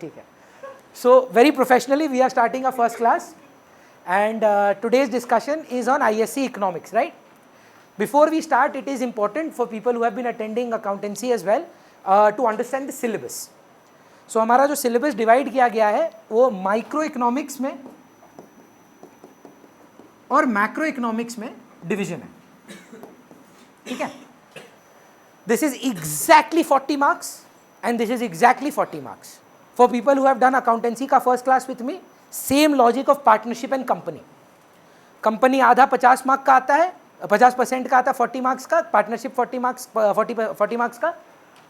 ठीक है. So very professionally we are starting our first class and today's discussion is on ISC economics, right? Before we start, it is important for people who have been attending accountancy as well to understand the syllabus. So हमारा जो syllabus divide किया गया है वो micro economics में और macro economics में division है. ठीक है. This is exactly 40 marks and this is exactly 40 marks. For people who have done accountancy का first class with me, same logic of partnership and company. Company आधा 50 mark का आता है, 50% का आता है 40 मार्क्स का, पार्टनरशिप 40 मार्क्स का,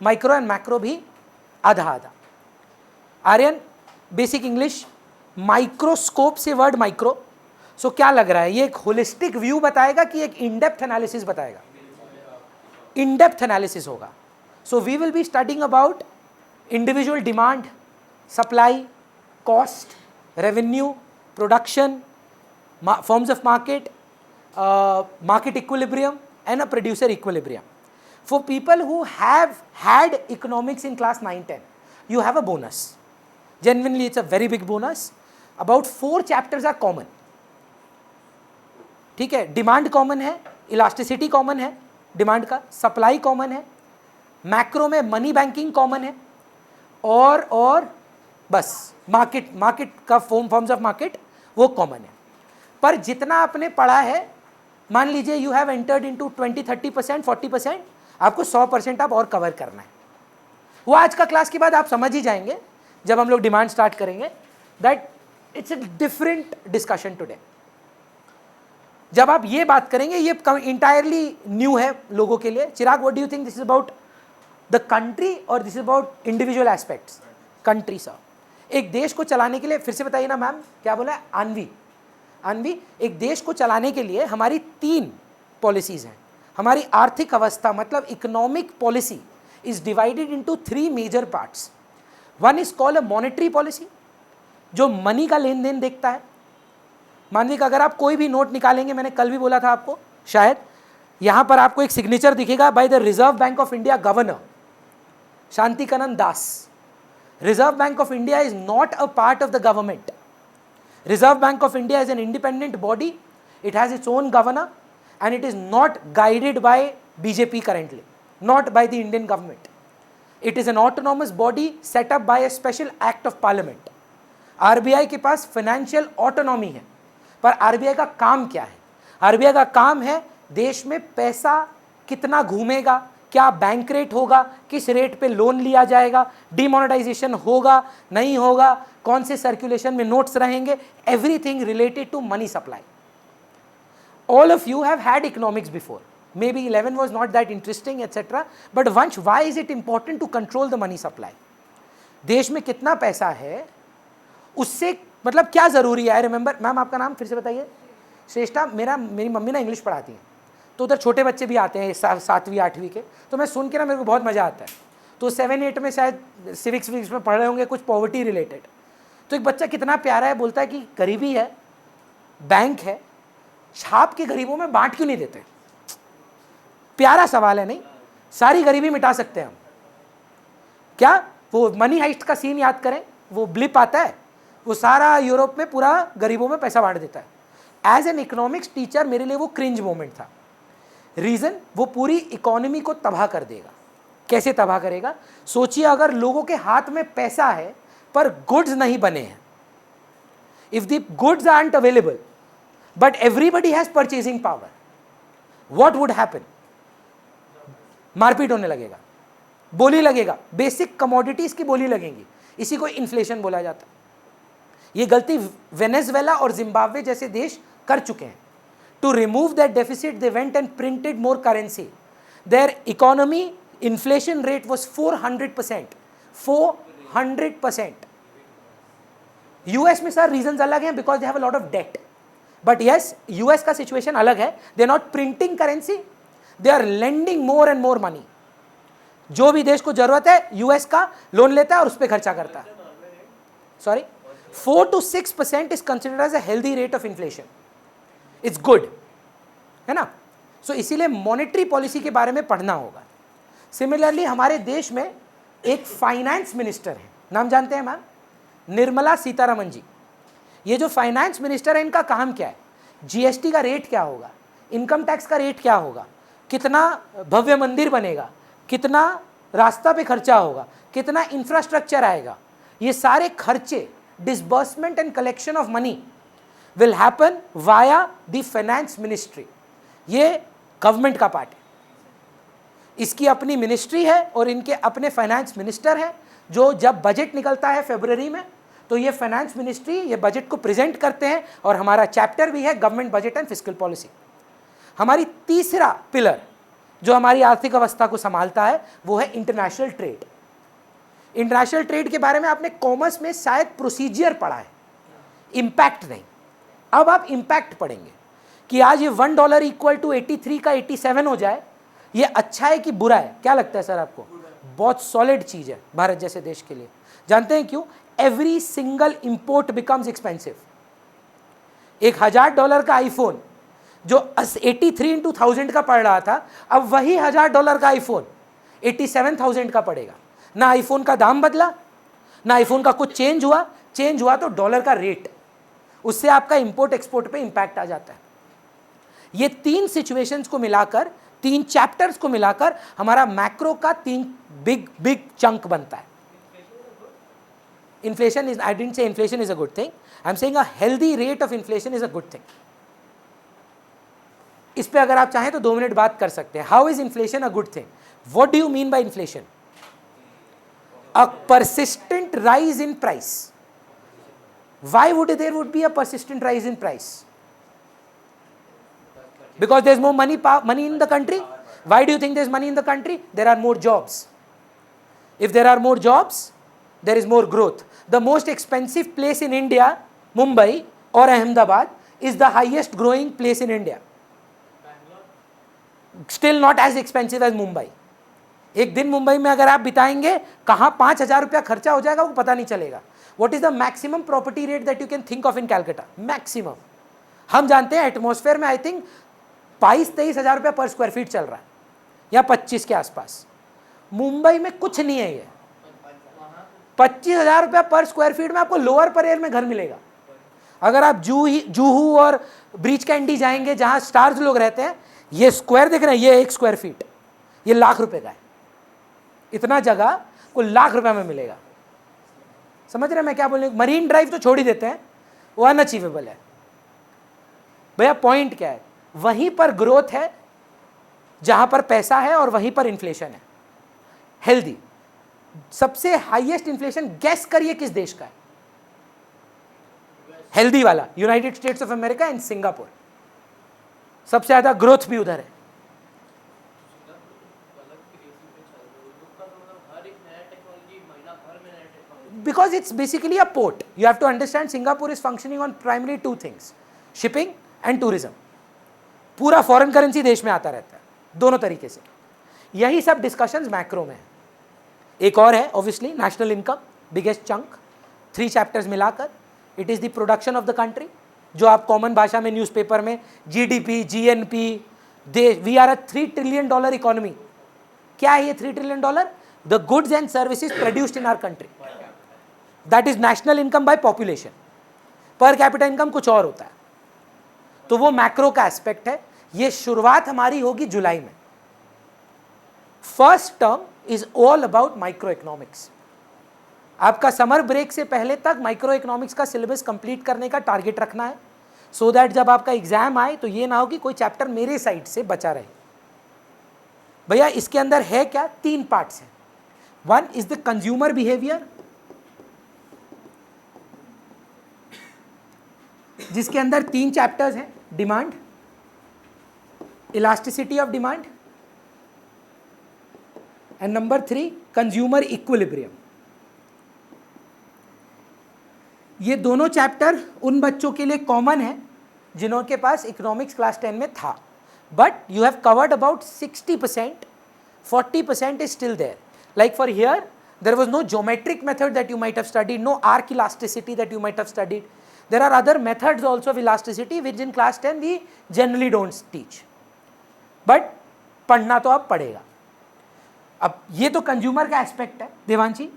माइक्रो एंड मैक्रो भी आधा आधा. आर्यन बेसिक इंग्लिश, माइक्रोस्कोप से वर्ड माइक्रो. सो क्या लग रहा है, ये एक होलिस्टिक व्यू बताएगा कि एक इन-डेप्थ एनालिसिस बताएगा? इन-डेप्थ एनालिसिस होगा. So we will be studying about individual demand, supply, cost, revenue, production, forms of market, market equilibrium and a producer equilibrium. For people who have had economics in class 9-10, you have a bonus. Genuinely it's a very big bonus. About 4 chapters are common. ठीक है. Demand common है, elasticity common है demand का, supply common है, macro में money banking common है और बस मार्केट का फॉर्म्स ऑफ मार्केट वो कॉमन है. पर जितना आपने पढ़ा है, मान लीजिए यू हैव एंटर्ड इनटू 20-30%, 40%, आपको 100% आप और कवर करना है. वो आज का क्लास के बाद आप समझ ही जाएंगे जब हम लोग डिमांड स्टार्ट करेंगे that it's a different discussion today. जब आप ये बात करेंगे, ये इंटायरली न्यू है लोगों के लिए. Chirag, what do you think this is about the country और this is about individual aspects? Country sir. एक देश को चलाने के लिए, फिर से बताइए ना मैम, क्या बोला है? अन्वी, एक देश को चलाने के लिए हमारी 3 पॉलिसीज हैं. हमारी आर्थिक अवस्था मतलब economic policy is divided into 3 major parts. One is called a monetary policy, जो मनी का लेन देन देखता है. मान लीजिए अगर आप कोई भी नोट निकालेंगे, मैंने कल भी बोला था आपको शायद, यहां पर आपको एक सिग्नेचर दिखेगा by the Reserve Bank of India governor Shaktikanta Das. Reserve Bank of India is not a part of the government. Reserve Bank of India is an independent body. It has its own governor and it is not guided by BJP currently, not by the Indian government. It is an autonomous body set up by a special act of parliament. RBI के पास financial autonomy है, पर RBI का काम क्या है? RBI का काम है देश में पैसा कितना घूमेगा, क्या बैंक रेट होगा, किस रेट पे लोन लिया जाएगा, डिमोनेटाइजेशन होगा नहीं होगा, कौन से सर्कुलेशन में नोट्स रहेंगे, everything related to money supply. All of you have had economics before, maybe 11 was not that interesting etcetera, but Vansh why is it important to control the money supply? देश में कितना पैसा है, उससे मतलब क्या जरूरी है. रिमेंबर मैम, आपका नाम फिर से बताइए? श्रेष्ठा. मेरी मम्मी ना इंग्लिश पढ़ाती हैं, तो उधर छोटे बच्चे भी आते हैं 7वीं 8वीं के, तो मैं सुन के ना मेरे को बहुत मज़ा आता है. तो 7-8 में शायद सिविक्स में पढ़ रहे होंगे कुछ पॉवर्टी रिलेटेड. तो एक बच्चा कितना प्यारा है, बोलता है कि गरीबी है, बैंक है, छाप के गरीबों में बांट क्यों नहीं देते? प्यारा सवाल है नहीं? सारी गरीबी मिटा सकते हैं हम क्या? वो मनी हाइस्ट का सीन याद करें, वो ब्लिप आता है, वो सारा यूरोप में पूरा गरीबों में पैसा बांट देता है. एज एन इकोनॉमिक्स टीचर मेरे लिए वो क्रिंज मोमेंट था. रीजन, वो पूरी इकोनॉमी को तबाह कर देगा. कैसे तबाह करेगा? सोचिए, अगर लोगों के हाथ में पैसा है पर गुड्स नहीं बने हैं, if the goods aren't available but everybody has purchasing power, what would happen? मारपीट होने लगेगा, बोली लगेगा, बेसिक कमोडिटीज की बोली लगेंगी. इसी को इन्फ्लेशन बोला जाता है. ये गलती वेनेजुएला और जिम्बाब्वे जैसे देश कर चुके हैं. To remove that deficit, they went and printed more currency. Their economy inflation rate was 400%. 400%. US में सर रीजंस अलग हैं because they have a lot of debt. But yes, US का situation अलग है. They are not printing currency. They are lending more and more money. जो भी देश को जरूरत है, US का लोन लेता है और उस पर खर्चा करता है. Sorry, 4 to 6% is considered as a healthy rate of inflation. It's good है ना. सो इसीलिए मॉनेटरी पॉलिसी के बारे में पढ़ना होगा. सिमिलरली हमारे देश में एक फाइनेंस मिनिस्टर है, नाम जानते हैं मैम? निर्मला सीतारमण जी, ये जो फाइनेंस मिनिस्टर है, इनका काम क्या है? जीएसटी का रेट क्या होगा, इनकम टैक्स का रेट क्या होगा, कितना भव्य मंदिर बनेगा, कितना रास्ता पे खर्चा होगा, कितना इंफ्रास्ट्रक्चर आएगा, ये सारे खर्चे, disbursement and collection of money will happen via the finance ministry. ये गवर्नमेंट का पार्ट है, इसकी अपनी मिनिस्ट्री है और इनके अपने फाइनेंस मिनिस्टर हैं, जो जब बजट निकलता है फरवरी में तो ये फाइनेंस मिनिस्ट्री ये बजट को प्रेजेंट करते हैं। और हमारा चैप्टर भी है government budget and fiscal policy. हमारी तीसरा पिलर जो हमारी आर्थिक अवस्था को संभालता है वो है इंटरनेशनल ट्रेड। इंटरनेशनल ट्रेड के बारे में आपने कॉमर्स में शायद प्रोसीजर पढ़ा है, इम्पैक्ट नहीं। अब आप इम्पैक्ट पढ़ेंगे कि आज ये $1 इक्वल टू 83 का 87 हो जाए, ये अच्छा है कि बुरा है? क्या लगता है सर आपको? बहुत सॉलिड चीज है भारत जैसे देश के लिए। जानते हैं क्यों? Every single import becomes expensive. एक $1000 का आईफोन जो 83 into 1000 का पड़ रहा था, अब वही $1000 का आईफोन 87,000 का पड़ेगा। ना आईफोन का दाम बदला, ना आईफोन का कुछ चेंज हुआ तो डॉलर का रेट, उससे आपका इंपोर्ट एक्सपोर्ट पे इंपैक्ट आ जाता है। ये तीन सिचुएशंस को मिलाकर, तीन चैप्टर्स को मिलाकर हमारा मैक्रो का तीन बिग चंक बनता है। Inflation is, I didn't say inflation is a good thing, I am saying a healthy rate of inflation is a good thing. इस पे अगर आप चाहें तो 2 मिनट बात कर सकते हैं। How is inflation a good thing? What do you mean by inflation? A persistent rise in price. Why would there would be a persistent rise in price? Because there's more money in the country. Why do you think there's money in the country? There are more jobs. If there are more jobs, there is more growth. The most expensive place in India, Mumbai or Ahmedabad, is the highest growing place in India. Still not as expensive as Mumbai. एक दिन मुंबई में अगर आप बिताएंगे, कहाँ 5,000 रुपया खर्चा हो जाएगा वो पता नहीं चलेगा। What is the maximum property rate that you can think of in Calcutta? Maximum. हम जानते हैं एटमॉस्फेयर में आई थिंक 22-23 हज़ार रुपया पर स्क्वायर फीट चल रहा है, या 25 के आसपास। मुंबई में कुछ नहीं है ये। 25,000 रुपया पर स्क्वायर फीट में आपको लोअर परेल में घर मिलेगा। अगर आप जूहू और ब्रीच कैंडी जाएंगे जहाँ स्टार्स लोग रहते हैं, ये स्क्वायर देख रहे हैं, ये 1 स्क्वायर फीट ये लाख रुपए का है। इतना जगह को लाख रुपए में मिलेगा। समझ रहे हैं मैं क्या बोलने? मरीन ड्राइव तो छोड़ ही देते हैं, वो अनअचीवेबल है। भैया पॉइंट क्या है? वहीं पर ग्रोथ है जहां पर पैसा है और वहीं पर इन्फ्लेशन है हेल्दी। सबसे हाईएस्ट इन्फ्लेशन गैस करिए किस देश का है? हेल्दी वाला United states of America and Singapore. सबसे ज्यादा ग्रोथ भी उधर है। Because it's basically a port. You have to understand Singapore is functioning on primarily 2 things, shipping and tourism. पूरा फॉरेन करेंसी देश में आता रहता है, दोनों तरीके से। यही सब डिस्कशंस मैक्रो में है। एक और है obviously national income, biggest chunk, 3 chapters मिलाकर। It is the production of the country, जो आप कॉमन भाषा में न्यूज़पेपर में GDP, GNP, we are a $3 trillion economy. क्या है ये $3 trillion? The goods and services produced in our country, that is national income by population. Per capita income कुछ और होता है, तो वो मैक्रो का एस्पेक्ट है। ये शुरुआत हमारी होगी जुलाई में। First term is all about micro economics. आपका समर ब्रेक से पहले तक माइक्रो इकोनॉमिक्स का सिलेबस कंप्लीट करने का टारगेट रखना है, सो दैट जब आपका एग्जाम आए तो ये ना हो कि कोई चैप्टर मेरे साइड से बचा रहे। भैया इसके अंदर है क्या? 3 पार्ट्स हैं। 1 इज द कंज्यूमर बिहेवियर, जिसके अंदर 3 चैप्टर्स हैं। Demand, elasticity of demand, and number 3 consumer equilibrium. ये दोनों चैप्टर उन बच्चों के लिए कॉमन है जिन्हों के पास इकोनॉमिक्स क्लास 10 में था, but you have covered about 60%, 40% is still there. Like for here, there was no geometric method that you might have studied, no arc elasticity that you might have studied. There are other methods also of elasticity which in class 10 we generally don't teach. But पढ़ना तो अब पड़ेगा। अब ये तो consumer का aspect है Devanshi,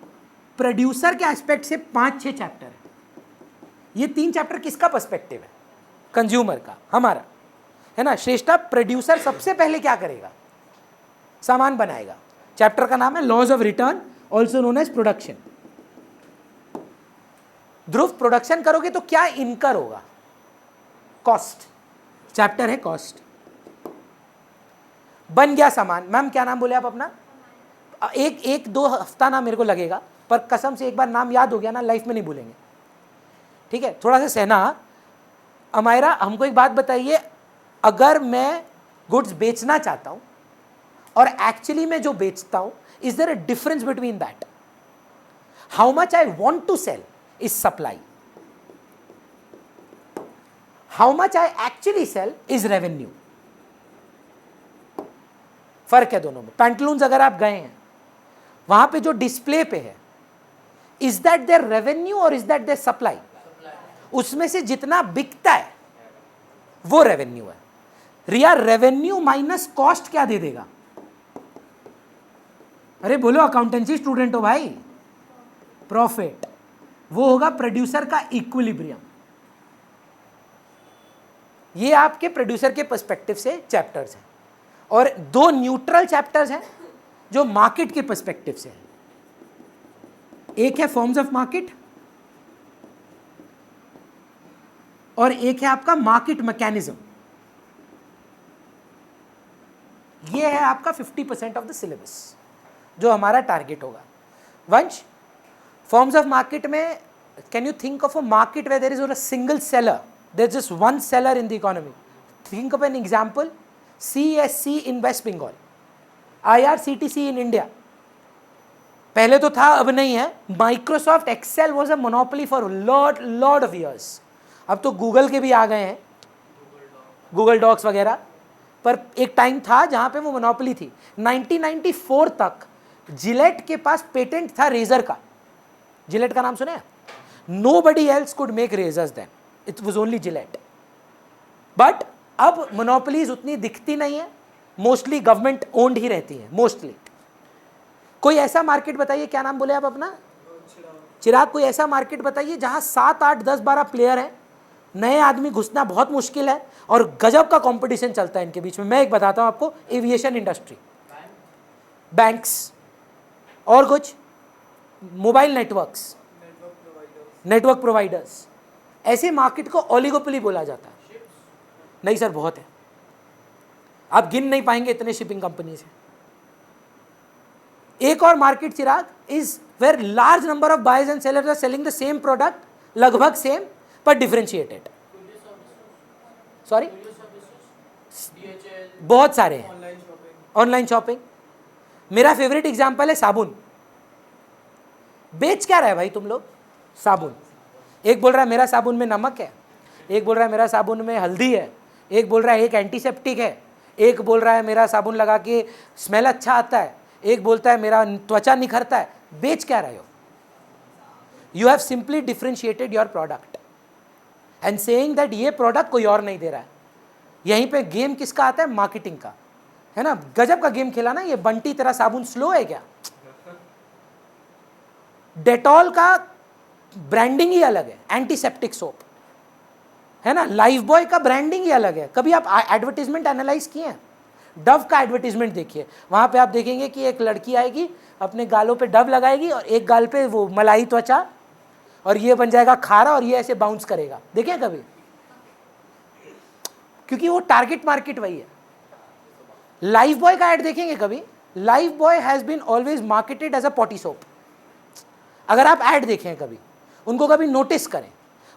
producer के एस्पेक्ट से 5-6 चैप्टर है। ये 3 चैप्टर किसका पर्सपेक्टिव है? कंज्यूमर का, हमारा, है ना। श्रेष्ठा, प्रोड्यूसर सबसे पहले क्या करेगा? सामान बनाएगा। चैप्टर का नाम है laws of return, also known as production. Dhruv, production करोगे तो क्या इनकर होगा? कॉस्ट। चैप्टर है कॉस्ट। बन गया सामान। मैम क्या नाम बोले आप अपना? एक दो हफ्ता ना मेरे को लगेगा, पर कसम से एक बार नाम याद हो गया ना, लाइफ में नहीं भूलेंगे। ठीक है, थोड़ा सा सहना। अमायरा, हमको एक बात बताइए, अगर मैं गुड्स बेचना चाहता हूं और एक्चुअली मैं जो बेचता हूं, is there a difference between that? How much I want to sell is supply, how much I actually sell is revenue. फर्क है दोनों में। पैंटलून्स अगर आप गए हैं, वहां पे जो डिस्प्ले पे है, इज दैट देयर रेवेन्यू और इज दैट देयर सप्लाई? उसमें से जितना बिकता है वो रेवेन्यू है। रिया, रेवेन्यू माइनस कॉस्ट क्या दे देगा? अरे बोलो, अकाउंटेंसी स्टूडेंट हो भाई। प्रॉफिट। वो होगा प्रोड्यूसर का इक्विलिब्रियम। ये आपके प्रोड्यूसर के पर्सपेक्टिव से चैप्टर्स हैं। और 2 न्यूट्रल चैप्टर्स हैं जो मार्केट के पर्सपेक्टिव से हैं। एक है फॉर्म्स ऑफ मार्केट और एक है आपका मार्केट मैकेनिज्म। ये है आपका 50% ऑफ द सिलेबस जो हमारा टारगेट होगा। वंश, फॉर्म्स ऑफ मार्केट में can you think of a market where there is a single seller, there is just one seller in the economy. Think of an example, CSC in West Bengal, IRCTC in India. पहले तो था, अब नहीं है। Microsoft Excel was a monopoly for lot of years. अब तो Google के भी आ गए हैं, गूगल डॉक्स वगैरह, पर एक टाइम था जहां पे वो मोनोपोली थी। 1994 तक जिलेट के पास पेटेंट था रेजर का। जिलेट का नाम सुने? Nobody else could make razors then, it was only Gillette. But अब मोनोपोलीज उतनी दिखती नहीं है, मोस्टली गवर्नमेंट ओन्ड ही रहती है मोस्टली। कोई ऐसा मार्केट बताइए, क्या नाम बोले आप अपना? चिराग, कोई ऐसा मार्केट बताइए जहां 7, 8, 10, 12 प्लेयर हैं, नए आदमी घुसना बहुत मुश्किल है और गजब का कंपटीशन चलता है इनके बीच में। मैं एक बताता हूं आपको, एविएशन इंडस्ट्री, बैंक्स, और कुछ मोबाइल नेटवर्क्स, नेटवर्क प्रोवाइडर्स। ऐसे मार्केट को ओलिगोपोली बोला जाता है। नहीं सर, बहुत है, आप गिन नहीं पाएंगे इतने शिपिंग कंपनीज हैं। एक और market Chirag is where large number of buyers and sellers are selling the same product, लगभग सेम पर डिफरेंशिएटेड। सॉरी, बहुत सारे हैं। Online shopping. मेरा फेवरेट एग्जांपल है साबुन। बेच क्या रहा है भाई तुम लोग? साबुन। एक बोल रहा है मेरा साबुन में नमक है, एक बोल रहा है मेरा साबुन में हल्दी है, एक बोल रहा है एक एंटीसेप्टिक है, एक बोल रहा है मेरा साबुन लगा के स्मेल अच्छा आता है, एक बोलता है मेरा त्वचा निखरता है। बेच क्या रहे हो? You have simply differentiated your product and saying that ये प्रोडक्ट कोई और नहीं दे रहा है। यहीं पे गेम किसका आता है? मार्केटिंग का, है ना। गजब का गेम खेला ना ये। बंटी, तेरा साबुन स्लो है क्या? डेटॉल का ब्रांडिंग ही अलग है, एंटीसेप्टिक सोप, है ना। लाइफ बॉय का ब्रांडिंग ही अलग है। कभी आप एडवर्टीजमेंट एनालाइज किए हैं? डव का एडवर्टीजमेंट देखिए, वहां पे आप देखेंगे कि एक लड़की आएगी, अपने गालों पे डव लगाएगी और एक गाल पे वो मलाई त्वचा, और ये बन जाएगा खारा और ये ऐसे बाउंस करेगा। देखें कभी? क्योंकि वो टारगेट मार्केट वही है। लाइफ बॉय का एड देखेंगे कभी? Lifebuoy has been always marketed as a potty soap. अगर आप ऐड देखें कभी, उनको कभी नोटिस करें,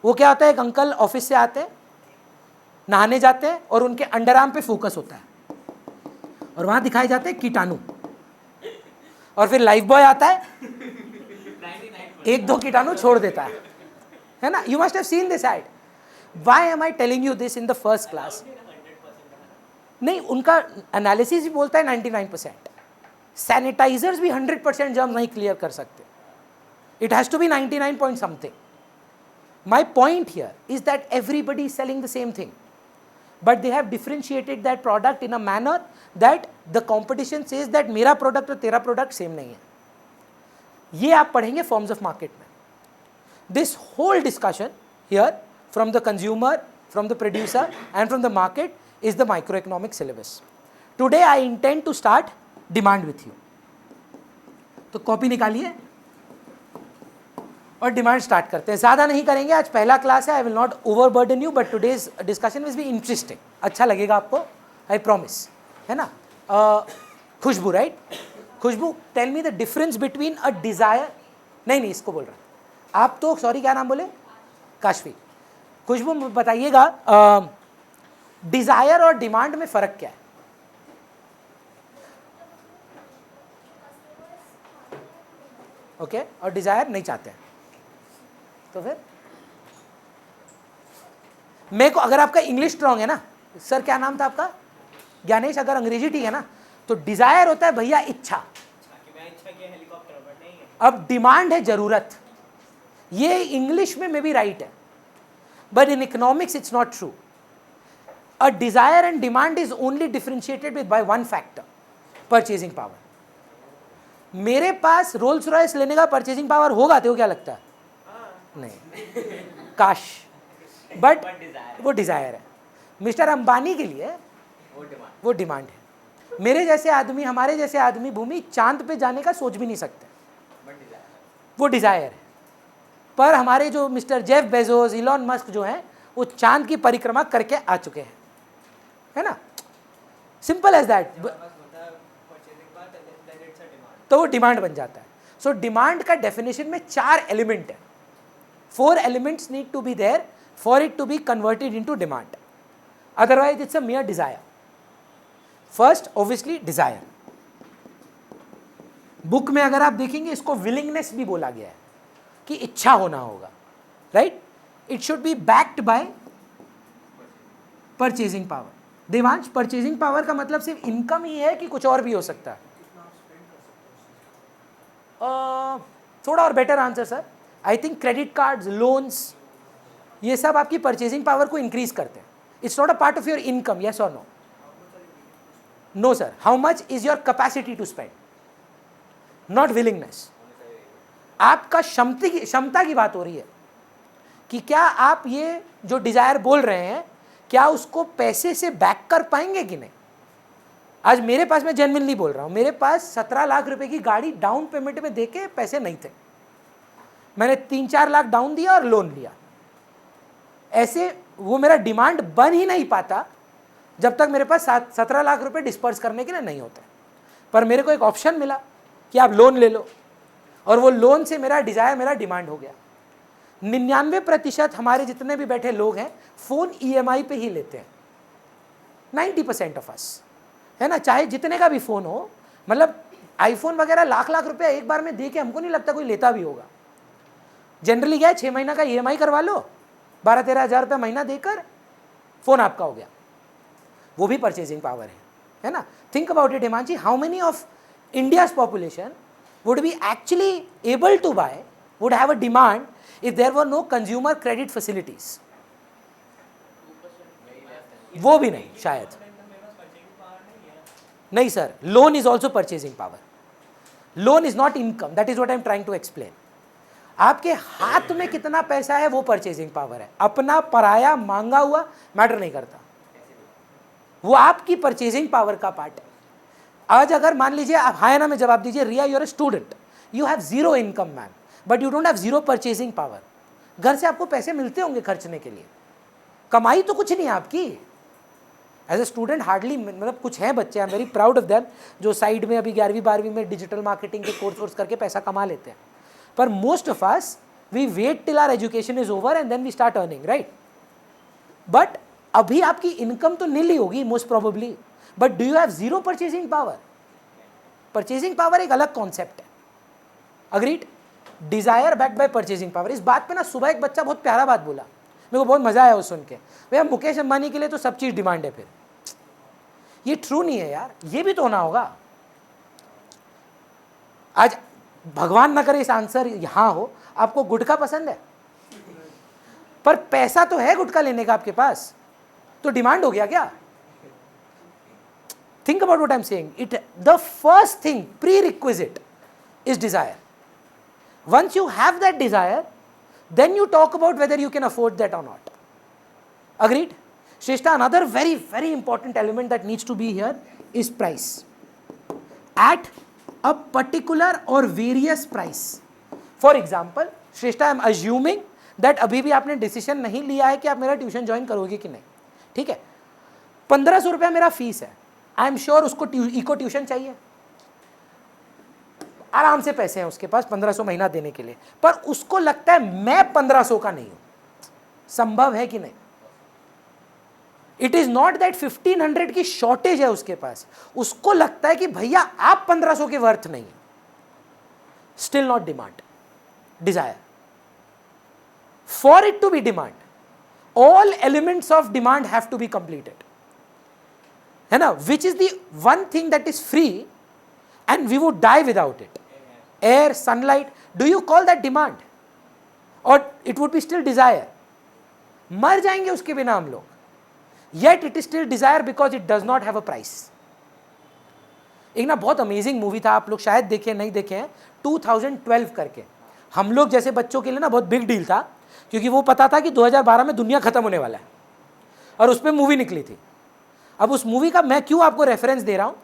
वो क्या होता है, एक अंकल ऑफिस से आते हैं, नहाने जाते हैं और उनके अंडर आर्म पे फोकस होता है और वहां दिखाए जाते हैं कीटाणु, और फिर लाइफ बॉय आता है, 1-2 कीटाणु छोड़ देता है ना। You must have seen this ad. Why am I telling you this in the first class? नहीं, उनका एनालिसिस भी बोलता है 99%। सैनिटाइजर्स भी 100% जर्म नहीं क्लियर कर सकते। It has to be 99 point something. My point here is that everybody is selling the same thing, but they have differentiated that product in a manner that the competition says that मेरा product और तेरा product same नहीं है। ये आप पढ़ेंगे forms of market में. This whole discussion here from the consumer, from the producer and from the market is the micro economic syllabus. Today I intend to start demand with you. तो copy निकालिए और demand start करते हैं. ज़्यादा नहीं करेंगे, आज पहला क्लास है. I will not overburden you, but today's discussion will be interesting. अच्छा लगेगा आपको, आई प्रॉमिस, है ना. Khushboo, right? Khushboo, tell me the difference between a desire. नहीं, इसको बोल रहा आप तो. सॉरी, क्या नाम बोले? काशवी. खुशबू बताइएगा, डिज़ायर और डिमांड में फ़र्क क्या है? ओके, और डिज़ायर नहीं चाहते हैं तो फिर मेरे को, अगर आपका इंग्लिश स्ट्रांग है ना सर, क्या नाम था आपका? ज्ञानेश. अगर अंग्रेजी ठीक है ना, तो डिजायर होता है भैया इच्छा. अब डिमांड है जरूरत. ये इंग्लिश में मे बी राइट है, but in economics it's not true. A desire and demand is only differentiated with by one factor, purchasing power. मेरे पास रोल्स रॉयस लेने का परचेजिंग पावर होगा तो क्या लगता है? नहीं, काश, बट वो डिजायर है. मिस्टर अंबानी के लिए वो डिमांड है. मेरे जैसे आदमी, हमारे जैसे आदमी भूमि चांद पे जाने का सोच भी नहीं सकते, वो डिजायर है. पर हमारे जो mister Jeff Bezos, Elon Musk जो हैं, वो चांद की परिक्रमा करके आ चुके हैं, है ना. Simple as that. तो वो डिमांड बन जाता है. सो डिमांड का डेफिनेशन में 4 एलिमेंट है. 4 elements need to be there for it to be converted into demand. Otherwise, it's a mere desire. First, obviously, desire. Book में अगर आप देखेंगे, इसको willingness भी बोला गया है कि इच्छा होना होगा, right? It should be backed by purchasing power. Devansh, purchasing power का मतलब सिर्फ इनकम ही है कि कुछ और भी हो सकता है? थोड़ा और better answer sir. I think credit cards, loans, ये सब आपकी परचेजिंग पावर को इंक्रीज करते हैं. It's not a part of your income. Yes और no? No sir. How much is your capacity to spend, not willingness. आपका क्षमता की बात हो रही है कि क्या आप ये जो डिजायर बोल रहे हैं, क्या उसको पैसे से बैक कर पाएंगे कि नहीं. आज मेरे पास, मैं जेन्युइनली बोल रहा हूँ, मेरे पास 17 लाख रुपए की गाड़ी डाउन पेमेंट में देके पैसे नहीं थे. मैंने 3-4 लाख डाउन दिया और लोन लिया. ऐसे वो मेरा डिमांड बन ही नहीं पाता जब तक मेरे पास 17 लाख रुपए डिस्पर्स करने के लिए नहीं होते. पर मेरे को एक ऑप्शन मिला कि आप लोन ले लो, और वो लोन से मेरा डिजायर, मेरा डिमांड हो गया. 99% हमारे जितने भी बैठे लोग हैं फ़ोन EMI पे ही लेते हैं. 90% ऑफ अस, है ना. चाहे जितने का भी फ़ोन हो, मतलब आईफोन वगैरह लाख रुपया एक बार में दे के हमको नहीं लगता कोई लेता भी होगा. जनरली क्या है, 6 महीना का EMI करवा लो, 12-13 हज़ार रुपये महीना देकर फ़ोन आपका हो गया. वो भी परचेजिंग पावर है ना. Think about it Himanshi, how many of India's population would be actually able to buy, would have a demand if there were no consumer credit facilities? वो भी नहीं शायद. नहीं sir, loan is also purchasing power. Loan is not income. That is what I am trying to explain. आपके हाथ में कितना पैसा है वो परचेजिंग पावर है. अपना, पराया, मांगा हुआ मैटर नहीं करता, वो आपकी परचेजिंग पावर का पार्ट है. आज अगर मान लीजिए आप हाय ना में जवाब दीजिए, Riya you are a student, you have 0 income ma'am, but you don't have 0 purchasing power. घर से आपको पैसे मिलते होंगे खर्चने के लिए, कमाई तो कुछ नहीं है आपकी. एज ए स्टूडेंट हार्डली, मतलब कुछ हैं बच्चे, I am very proud of them, जो साइड में अभी 11वीं-12वीं में डिजिटल मार्केटिंग के कोर्स करके पैसा कमा लेते हैं. पर most of us, we wait till our education is over and then we start earning, right. But अभी आपकी इनकम तो नील ही होगी most probably, but do you have 0 purchasing power? Purchasing power एक अलग कॉन्सेप्ट है. Agreed? Desire backed by purchasing power. इस बात पे ना सुबह एक बच्चा बहुत प्यारा बात बोला, मेरे को बहुत मजा आया वो सुन के. भैया मुकेश अंबानी के लिए तो सब चीज डिमांड है. फिर ये ट्रू नहीं है यार, ये भी तो होना होगा. आज भगवान ना करे इस आंसर यहां हो, आपको गुटखा पसंद है, पर पैसा तो है गुटखा लेने का आपके पास, तो डिमांड हो गया क्या? Think about what I am saying. It the first thing, pre requisite is desire. Once you have that desire, then you talk about whether you can afford that or not. Agreed? Shrestha, another very, very important element that needs to be here is price. At a particular or various price. For example, Shrestha, I am assuming that अभी भी आपने decision नहीं लिया है कि आप मेरा tuition join करोगे कि नहीं, ठीक है? 1500 रुपया मेरा फीस है, आई एम श्योर उसको इको ट्यूशन चाहिए, आराम से पैसे हैं उसके पास 1500 महीना देने के लिए, पर उसको लगता है मैं 1500 का नहीं हूं. संभव है कि नहीं? इट इज नॉट दैट 1500 की शॉर्टेज है उसके पास, उसको लगता है कि भैया आप 1500 के वर्थ नहीं है. Still not demand, desire. For it to be demand, all elements of demand have to be completed, है ना? Which is the one thing that is free and we would die without it. Air, sunlight, do you call that demand? Or it would be still desire? मर जाएंगे उसके बिना हम लोग. Yet it is still desire because it does not have a price. एक ना बहुत amazing movie था, आप लोग शायद देखे नहीं देखे हैं, 2012 करके. हम लोग जैसे बच्चों के लिए ना बहुत बिग डील था, क्योंकि वो पता था कि 2012 में दुनिया खत्म होने वाला है और उस पर मूवी निकली थी. अब उस मूवी का मैं क्यों आपको रेफरेंस दे रहा हूं?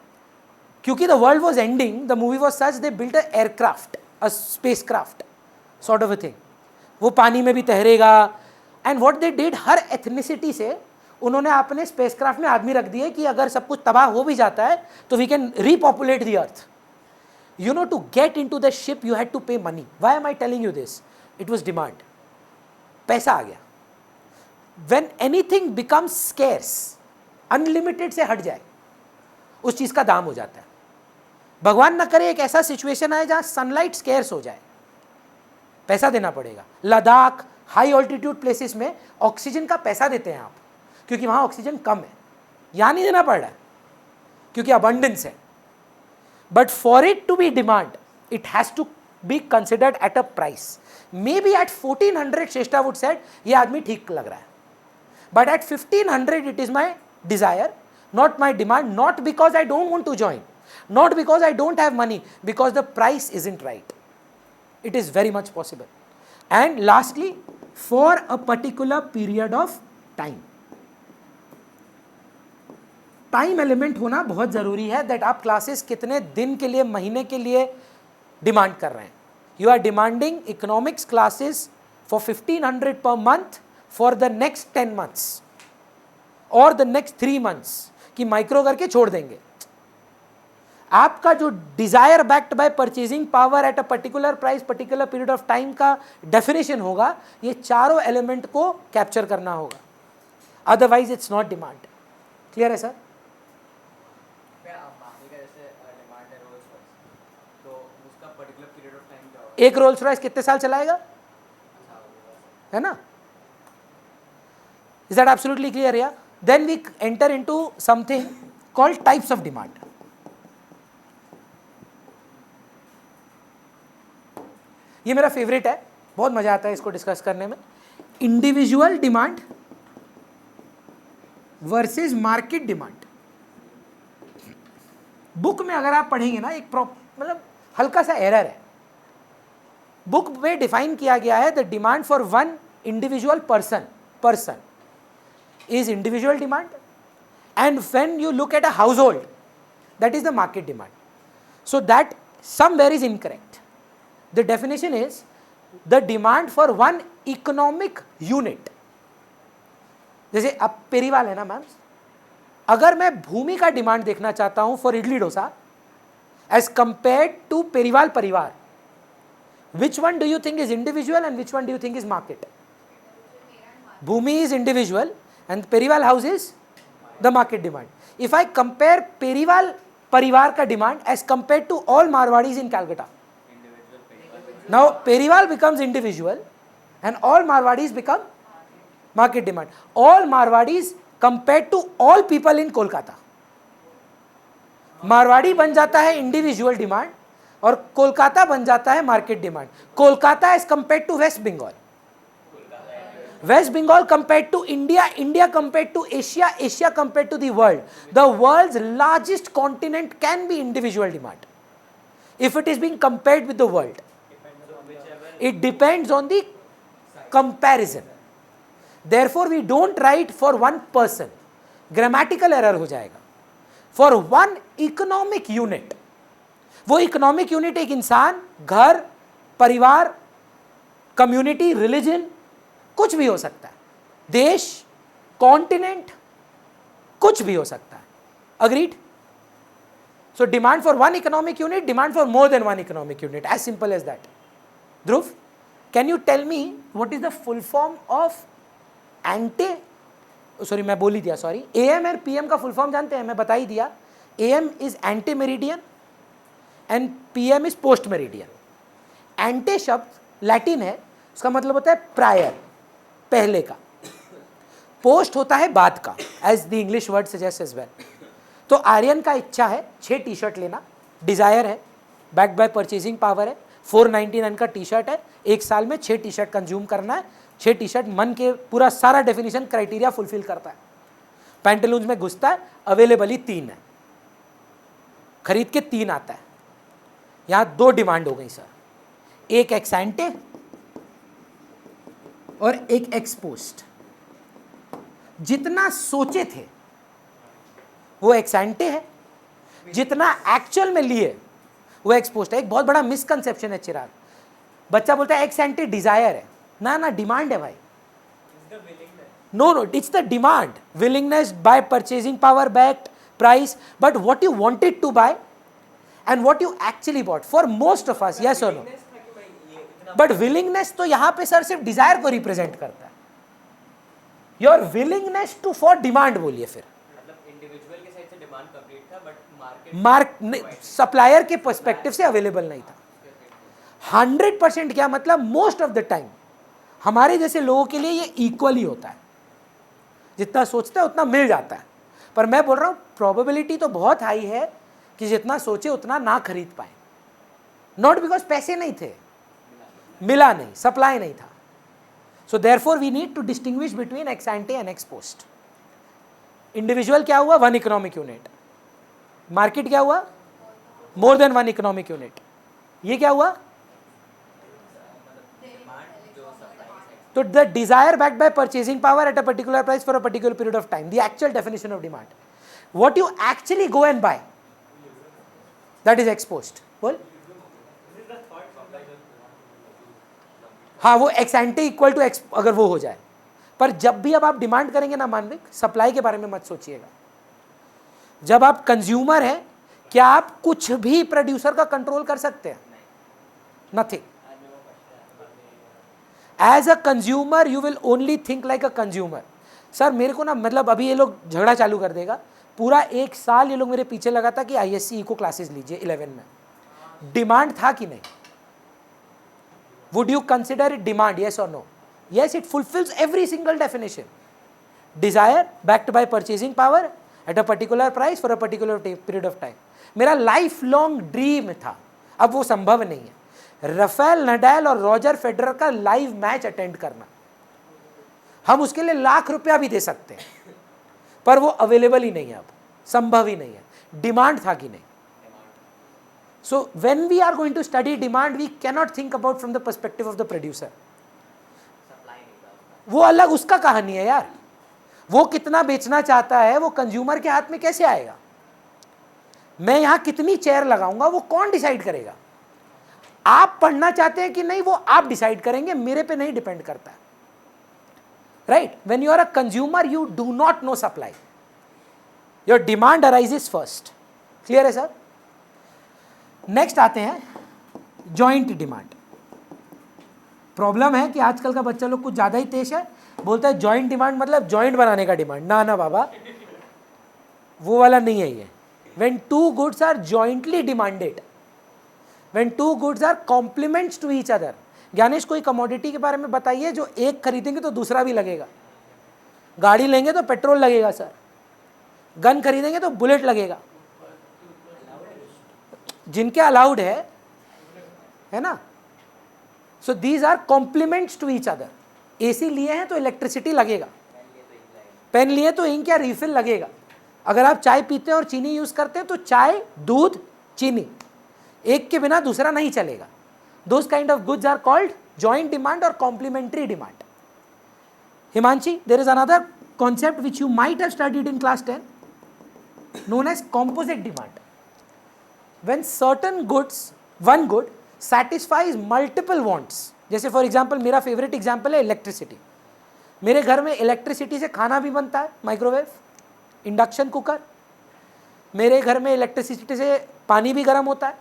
क्योंकि the world was ending, the movie was such, they built a aircraft, a spacecraft sort of a thing. वो पानी में भी तैरेगा. एंड व्हाट दे डिड, हर एथनिसिटी से उन्होंने अपने स्पेस क्राफ्ट में आदमी रख दिए कि अगर सब कुछ तबाह हो भी जाता है तो we can repopulate the earth. You know, to get in to the ship you had to pay money. Why am I telling you this? It was demand. पैसा आ गया. When anything becomes scarce, unlimited से हट जाए, उस चीज का दाम हो जाता है. भगवान न करे एक ऐसा सिचुएशन आए जहां सनलाइट स्केर्स हो जाए, पैसा देना पड़ेगा. लद्दाख, हाई ऑल्टीट्यूड प्लेसेस में ऑक्सीजन का पैसा देते हैं आप, क्योंकि वहां ऑक्सीजन कम है. यहां नहीं देना पड़ रहा है क्योंकि अबंडेंस है. But for it to be demand, it has to be considered at a price. May be at 1400 Shreshtha would said ये आदमी ठीक लग रहा है, but at 1500 it is my desire, not my demand, not because I don't want to join, not because I don't have money, because the price isn't right. It is very much possible. And lastly, for a particular period of time. Time element होना बहुत जरूरी है, that आप classes कितने दिन के लिए, महीने के लिए डिमांड कर रहे हैं. You are demanding economics classes for 1500 per month for the next 10 months और द नेक्स्ट 3 months कि माइक्रो करके छोड़ देंगे. आपका जो desire backed by purchasing power at a particular price, particular period of time का डेफिनेशन होगा, ये चारों एलिमेंट को कैप्चर करना होगा, otherwise it's not demand. Clear है सर? एक रोल्स रॉयस कितने साल चलाएगा, है ना? Is that absolutely clear? या then we enter into something called types of demand. ये मेरा फेवरेट है, बहुत मजा आता है इसको डिस्कस करने में. Individual demand versus market demand. Book में अगर आप पढ़ेंगे ना, एक मतलब हल्का सा एरर है. बुक में डिफाइन किया गया है the demand for one individual person is individual demand, and when you look at a household, that is the market demand. So that somewhere is incorrect. The definition is the demand for one economic unit. जैसे अब पेरीवाल है ना ma'am, अगर मैं भूमि का demand देखना चाहता हूं for idli dosa as compared to Periwal परिवार, which one do you think is individual and which one do you think is market? Bhumi is individual and Periwal house is the market demand. If I compare Periwal Parivar ka demand as compared to all Marwadis in Calcutta, now Periwal becomes individual and all Marwadis become market demand. All Marwadis compared to all people in Kolkata, Marwari बन जाता है individual demand और कोलकाता बन जाता है market demand. Kolkata as compared to West Bengal, West Bengal compared to India, India compared to Asia, Asia compared to the world. The world's largest continent can be individual demand if it is being compared with the world. It depends on the comparison. Therefore we don't write for one person. Grammatical error हो जाएगा. For one economic unit. वो economic unit एक इंसान, घर, परिवार, community, religion, कुछ भी हो सकता है, देश, कॉन्टिनेंट, कुछ भी हो सकता है. Agreed? So demand for one economic unit, demand for more than one economic unit, as simple as that. Dhruv, can you tell me what is the full form of anti, sorry मैं बोल ही दिया, sorry, AM और PM का full form जानते हैं? मैं बता ही दिया. AM is ante meridian and PM is post meridian. Ante शब्द लैटिन है, उसका मतलब होता है प्रायर, पहले का. पोस्ट होता है बाद का, as the English word suggest as well. तो आर्यन का इच्छा है 6 टी शर्ट लेना, डिजायर है, बैक्ड बाय परचेजिंग पावर है, 499 का टी शर्ट है, एक साल में 6 टी शर्ट कंज्यूम करना है. 6 टी शर्ट मन के पूरा सारा डेफिनेशन क्राइटेरिया फुलफिल करता है. पैंटलून्स में घुसता है, अवेलेबल ही 3 है, खरीद के 3 आता है. यहां 2 डिमांड हो गई सर, एक एक्स एंटे और एक एक्स पोस्ट. जितना सोचे थे वो एक्स एंटे है, जितना एक्चुअल में लिए वो एक्स पोस्ट है. एक बहुत बड़ा मिसकंसेप्शन है चिराग. बच्चा बोलता है एक्स एंटे डिजायर है, ना ना डिमांड है भाई. No no, it's the demand. Willingness by purchasing power backed price, but what you wanted to buy and what you actually bought for most of us, yes or no? But willingness तो यहाँ पे sir सिर्फ desire को represent करता है. Your willingness to for demand बोलिए फिर. मतलब individual के साइड से demand complete था, but market supplier के perspective से available नहीं था. 100% क्या मतलब most of the time हमारे जैसे लोगों के लिए ये equally होता है. जितना सोचते हैं उतना मिल जाता है. पर मैं बोल रहा हूँ probability तो बहुत हाई है कि जितना सोचे उतना ना खरीद पाए. नॉट बिकॉज पैसे नहीं थे, मिला नहीं, सप्लाई नहीं था. So therefore we need to distinguish between ex ante and ex post. Individual क्या हुआ? 1 इकोनॉमिक यूनिट. मार्केट क्या हुआ? More than 1 economic unit. ये क्या हुआ? तो the desire backed by purchasing power at a particular price for a particular period of time. The actual definition of demand. What you actually go and buy, that is exposed. बोल. हाँ, वो ex ante equal to x अगर वो हो जाए. पर जब भी अब आप डिमांड करेंगे ना मानविक, सप्लाई के बारे में मत सोचिएगा. जब आप कंज्यूमर हैं, क्या आप कुछ भी प्रोड्यूसर का कंट्रोल कर सकते हैं? Nothing. As a consumer you will only think like a consumer. Sir मेरे को ना मतलब अभी ये लोग झगड़ा चालू कर देगा. पूरा 1 साल ये लोग मेरे पीछे लगा था कि ISC इको क्लासेस लीजिए 11 में. डिमांड था कि नहीं? Would you consider it demand? Yes और no? Yes, it fulfills every single definition. Desire backed by purchasing power at a particular price for a particular period of time. मेरा life long dream था, अब वो संभव नहीं है, Rafael Nadal और Roger Federer का लाइव मैच अटेंड करना. हम उसके लिए लाख रुपया भी दे सकते हैं, पर वो अवेलेबल ही नहीं है, अब संभव ही नहीं है. डिमांड था कि नहीं? So when we are going to study demand, we can not think about from the perspective of the producer. वो अलग उसका कहानी है यार. वो कितना बेचना चाहता है वो कंज्यूमर के हाथ में कैसे आएगा? मैं यहां कितनी चेयर लगाऊंगा वो कौन डिसाइड करेगा? आप पढ़ना चाहते हैं कि नहीं वो आप डिसाइड करेंगे, मेरे पे नहीं डिपेंड करता है. Right? When you are a consumer, you do not know supply. Your demand arises first. Clear है सर? Next आते हैं joint demand. प्रॉब्लम है कि आजकल का बच्चा लोग कुछ ज़्यादा ही तेज है, बोलता है joint demand मतलब joint बनाने का डिमांड. ना ना बाबा, वो वाला नहीं है ये. When two goods are jointly demanded, when two goods are complements to each other. Gyanesh कोई कमोडिटी के बारे में बताइए जो एक खरीदेंगे तो दूसरा भी लगेगा. गाड़ी लेंगे तो पेट्रोल लगेगा सर, गन खरीदेंगे तो बुलेट लगेगा. जिनके अलाउड है ना. So these are complements to each other. AC लिए हैं तो इलेक्ट्रिसिटी लगेगा, पेन लिए तो इंक या रिफिल लगेगा. अगर आप चाय पीते हैं और चीनी यूज करते हैं तो चाय, दूध, चीनी, एक के बिना दूसरा नहीं चलेगा. Those kind of goods are called joint demand or complementary demand. Himanshi, there is another concept which you might have studied in class 10 known as composite demand. When certain goods, one good satisfies multiple wants. जैसे for example मेरा favourite example है electricity. मेरे घर में electricity से खाना भी बनता है, माइक्रोवेव, इंडक्शन कुकर. मेरे घर में इलेक्ट्रिसिटी से पानी भी गर्म होता है.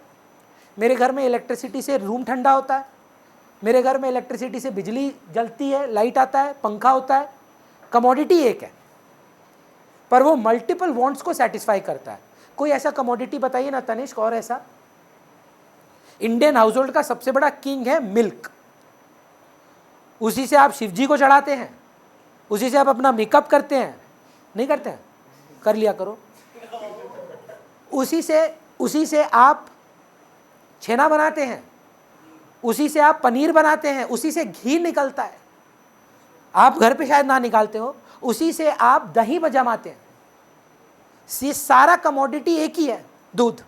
मेरे घर में इलेक्ट्रिसिटी से रूम ठंडा होता है. मेरे घर में इलेक्ट्रिसिटी से बिजली जलती है, लाइट आता है, पंखा होता है. कमोडिटी एक है पर वो मल्टीपल वांट्स को सेटिस्फाई करता है. कोई ऐसा कमोडिटी बताइए ना तनिष्क. और ऐसा इंडियन हाउस होल्ड का सबसे बड़ा किंग है मिल्क. उसी से आप शिव जी को चढ़ाते हैं, उसी से आप अपना मेकअप करते हैं. नहीं करते हैं? कर लिया करो. उसी से आप छेना बनाते हैं, उसी से आप पनीर बनाते हैं, उसी से घी निकलता है. आप घर पे शायद ना निकालते हो, उसी से आप दही जमाते हैं. ये सारा कमोडिटी एक ही है, दूध.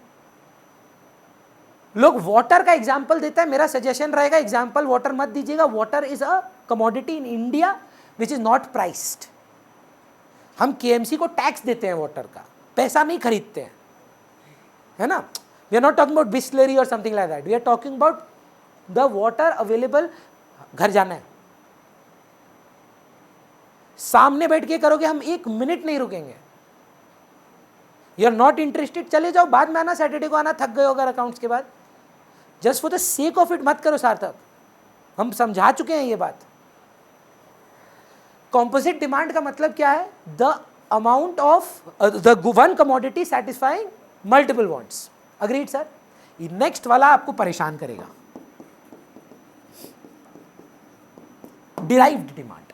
लोग वाटर का एग्जाम्पल देता है. मेरा सजेशन रहेगा एग्जाम्पल वाटर मत दीजिएगा. Water is a commodity in India which is not priced. हम केएमसी को टैक्स देते हैं वाटर का, पैसा नहीं खरीदते हैं, है ना. We are not talking about Bisleri और something like that. We are talking about the water available. घर जाना है, सामने बैठ के करोगे, हम एक मिनट नहीं रुकेंगे. यू आर नॉट इंटरेस्टेड, चले जाओ, बाद में आना, सैटरडे को आना, थक गए हो अगर अकाउंट्स के बाद. Just for the sake of it मत करो सार्थक. हम समझा चुके हैं ये बात. कॉम्पोजिट डिमांड का मतलब क्या है? The amount of the one commodity satisfying multiple wants. Agreed sir? Next वाला आपको परेशान करेगा, derived demand.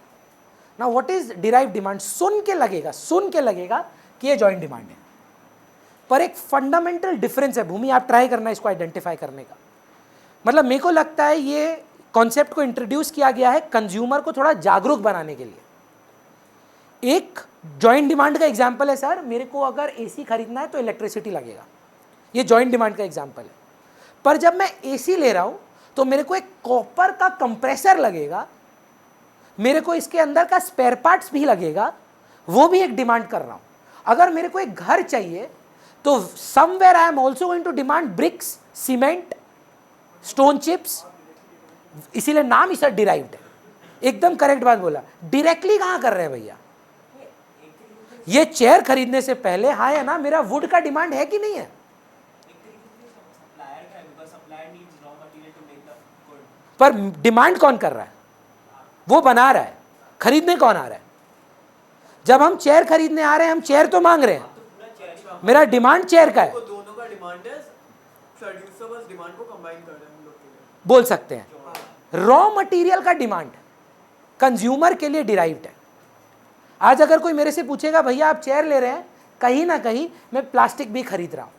Now what is derived demand? सुन के लगेगा कि ये जॉइंट डिमांड है, पर एक फंडामेंटल डिफरेंस है. भूमि, आप ट्राई करना इसको आइडेंटिफाई करने का. मतलब मेरे को लगता है ये कॉन्सेप्ट को इंट्रोड्यूस किया गया है कंज्यूमर को थोड़ा जागरूक बनाने के लिए. एक जॉइंट डिमांड का एग्जांपल है सर, मेरे को अगर एसी खरीदना है तो इलेक्ट्रिसिटी लगेगा. ये जॉइंट डिमांड का एग्जांपल है. पर जब मैं एसी ले रहा हूं तो मेरे को एक कॉपर का कंप्रेसर लगेगा, मेरे को इसके अंदर का स्पेयर पार्ट्स भी लगेगा, वो भी एक डिमांड कर रहा हूं. अगर मेरे को एक घर चाहिए तो somewhere I am also going to demand bricks, cement, stone chips. इसीलिए नाम ही सर डिराइव्ड है. एकदम करेक्ट बात बोला. डायरेक्टली कहां कर रहे हैं भैया? ये चेयर खरीदने से पहले हाँ है ना, मेरा वुड का डिमांड है कि नहीं है? पर डिमांड कौन कर रहा है? वो बना रहा है. खरीदने कौन आ रहा है? जब हम चेयर खरीदने आ रहे हैं, हम चेयर तो मांग रहे हैं, मेरा डिमांड चेयर का है. दोनों का डिमांड है, प्रोड्यूसर बस डिमांड को कंबाइन कर रहे हैं हम लोग के लिए. बोल सकते हैं रॉ मटेरियल का डिमांड कंज्यूमर के लिए डिराइव्ड है. आज अगर कोई मेरे से पूछेगा भैया आप चेयर ले रहे हैं, कहीं ना कहीं मैं प्लास्टिक भी खरीद रहा हूं.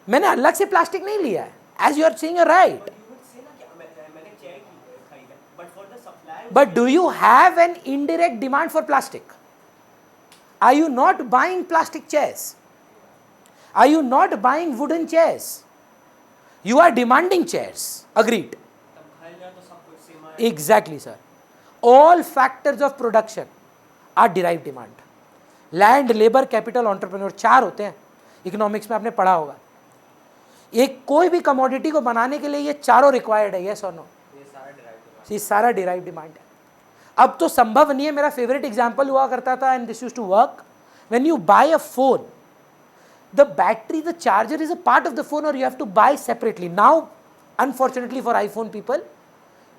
मैंने अलग से प्लास्टिक नहीं लिया है. As you are saying you are right. But do you have an indirect demand for plastic? Are you not buying plastic chairs? Are you not buying wooden chairs? You are demanding chairs. Agreed. Exactly, sir. All factors of production are derived demand. Land, labor, capital, entrepreneur, 4 होते हैं. Economics में आपने पढ़ा होगा. एक कोई भी commodity को बनाने के लिए ये चारों रिक्वायर्ड है. यस और नो? ये सारा डिराइव डिमांड है. अब तो संभव नहीं है. मेरा फेवरेट एग्जांपल हुआ करता था, and this used to work. When you buy a phone, the battery, the charger is a part of the phone, और you have to buy separately. Now unfortunately for iPhone people,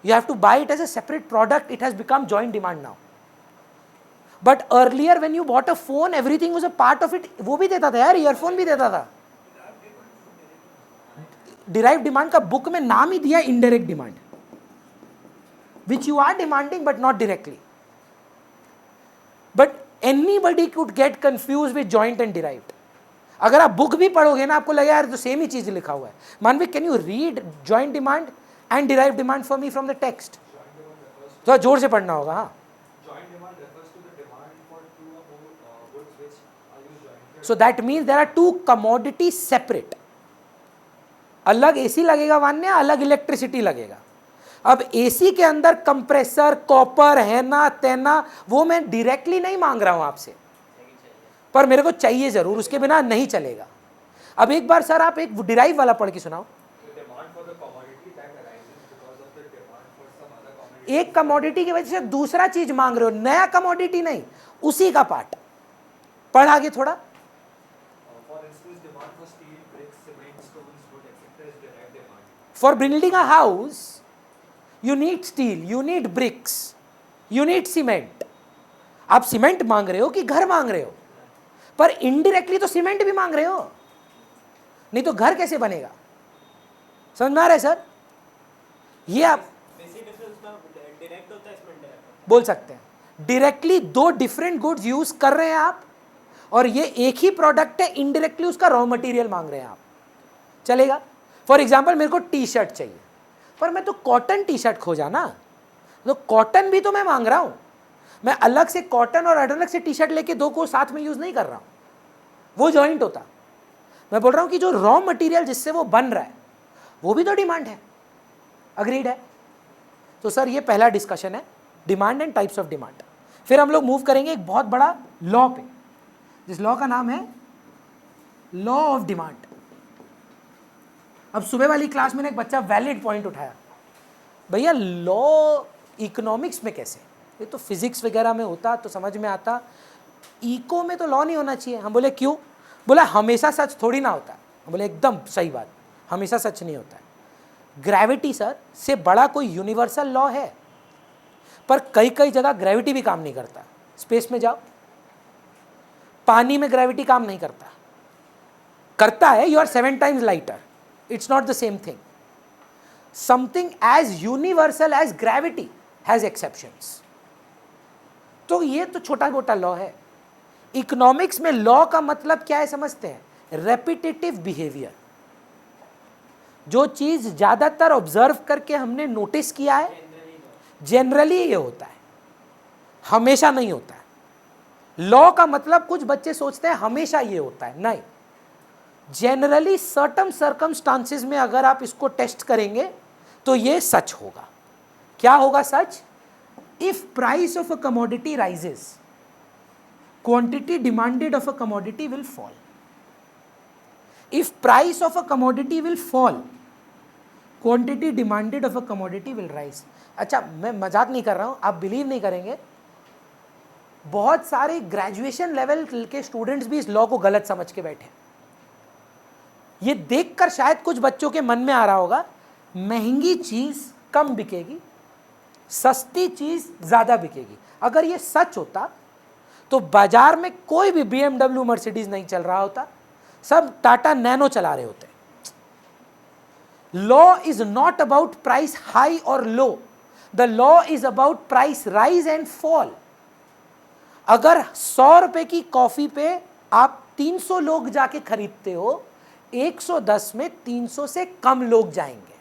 you have to buy it as a separate product. It has become joint demand now. But earlier when you bought a phone, everything was a part of it. वो भी देता था यार, earphone भी देता था. Derive demand का book में नाम ही दिया indirect demand, which you are demanding but not directly. But anybody could get confused with joint and derived. अगर आप बुक भी पढ़ोगे ना, आपको लगेगा यार तो सेम ही चीज लिखा हुआ है. मानवी, can you read joint demand and derived demand for me from the text? तो जोर से पढ़ना होगा. हाँ. So that means there are two commodities separate. अलग एसी लगेगा मान्य, अलग इलेक्ट्रिसिटी लगेगा. अब एसी के अंदर कंप्रेसर, कॉपर, है ना तेना, वो मैं डायरेक्टली नहीं मांग रहा हूं आपसे, पर मेरे को चाहिए जरूर, उसके बिना नहीं चलेगा। अब एक बार सर आप एक डिराइव वाला पढ़ के सुनाओ। एक कमोडिटी की वजह से दूसरा चीज मांग रहे हो, नया कमोडिटी नहीं, उसी का पार्ट। पढ़ आगे थोड़ा। For building a house you need steel, you need bricks, you need cement. आप सीमेंट मांग रहे हो कि घर मांग रहे हो? पर इनडायरेक्टली तो सीमेंट भी मांग रहे हो, नहीं तो घर कैसे बनेगा? समझ में आ रहा है सर? ये आप बोल सकते हैं डायरेक्टली दो डिफरेंट गुड्स यूज कर रहे हैं आप, और ये एक ही प्रोडक्ट है, इनडायरेक्टली उसका रॉ मटेरियल मांग रहे हैं आप, चलेगा? फॉर एग्जांपल मेरे को टी शर्ट चाहिए, पर मैं तो कॉटन टी शर्ट खोजा ना, तो कॉटन भी तो मैं मांग रहा हूं। मैं अलग से कॉटन और अलग से टी शर्ट लेके दो को साथ में यूज नहीं कर रहा हूं, वो जॉइंट होता। मैं बोल रहा हूं कि जो रॉ मटेरियल जिससे वो बन रहा है वो भी तो डिमांड है। अग्रीड है? तो सर ये पहला डिस्कशन है, demand and types of demand. फिर हम लोग मूव करेंगे एक बहुत बड़ा लॉ पे, जिस लॉ का नाम है लॉ ऑफ डिमांड। अब सुबह वाली क्लास में एक बच्चा वैलिड पॉइंट उठाया, भैया लॉ इकोनॉमिक्स में कैसे? ये तो फिजिक्स वगैरह में होता तो समझ में आता, इको में तो लॉ नहीं होना चाहिए। हम बोले क्यों? बोला हमेशा सच थोड़ी ना होता है। हम बोले एकदम सही बात, हमेशा सच नहीं होता है। ग्रेविटी सर से बड़ा कोई यूनिवर्सल लॉ है, पर कई कई जगह ग्रेविटी भी काम नहीं करता। स्पेस में जाओ, पानी में ग्रेविटी काम नहीं करता, करता है, you are 7 times lighter, it's not the same thing. Something as universal as gravity has exceptions. तो ये तो छोटा मोटा लॉ है। इकोनॉमिक्स में लॉ का मतलब क्या है समझते हैं? Repetitive behaviour. जो चीज ज्यादातर ऑब्जर्व करके हमने नोटिस किया है, जनरली ये होता है, हमेशा नहीं होता है। लॉ का मतलब कुछ बच्चे सोचते हैं हमेशा ये होता है, नहीं। जनरली सर्टन सर्कमस्टांसेस में अगर आप इसको टेस्ट करेंगे तो ये सच होगा। क्या होगा सच? If price of a commodity rises, quantity demanded of a commodity will fall. If price of a commodity will fall, quantity demanded of a commodity will rise. अच्छा, मैं मजाक नहीं कर रहा हूं, आप बिलीव नहीं करेंगे, बहुत सारे ग्रेजुएशन लेवल के स्टूडेंट्स भी इस लॉ को गलत समझ के बैठे। ये देखकर शायद कुछ बच्चों के मन में आ रहा होगा महंगी चीज कम बिकेगी, सस्ती चीज ज्यादा बिकेगी। अगर ये सच होता तो बाजार में कोई भी BMW मर्सिडीज नहीं चल रहा होता, सब टाटा नैनो चला रहे होते। Law is not about price high और low, the law is about price rise and fall. अगर 100 रुपए की कॉफी पे आप 300 लोग जाके खरीदते हो, 110 में 300 से कम लोग जाएंगे।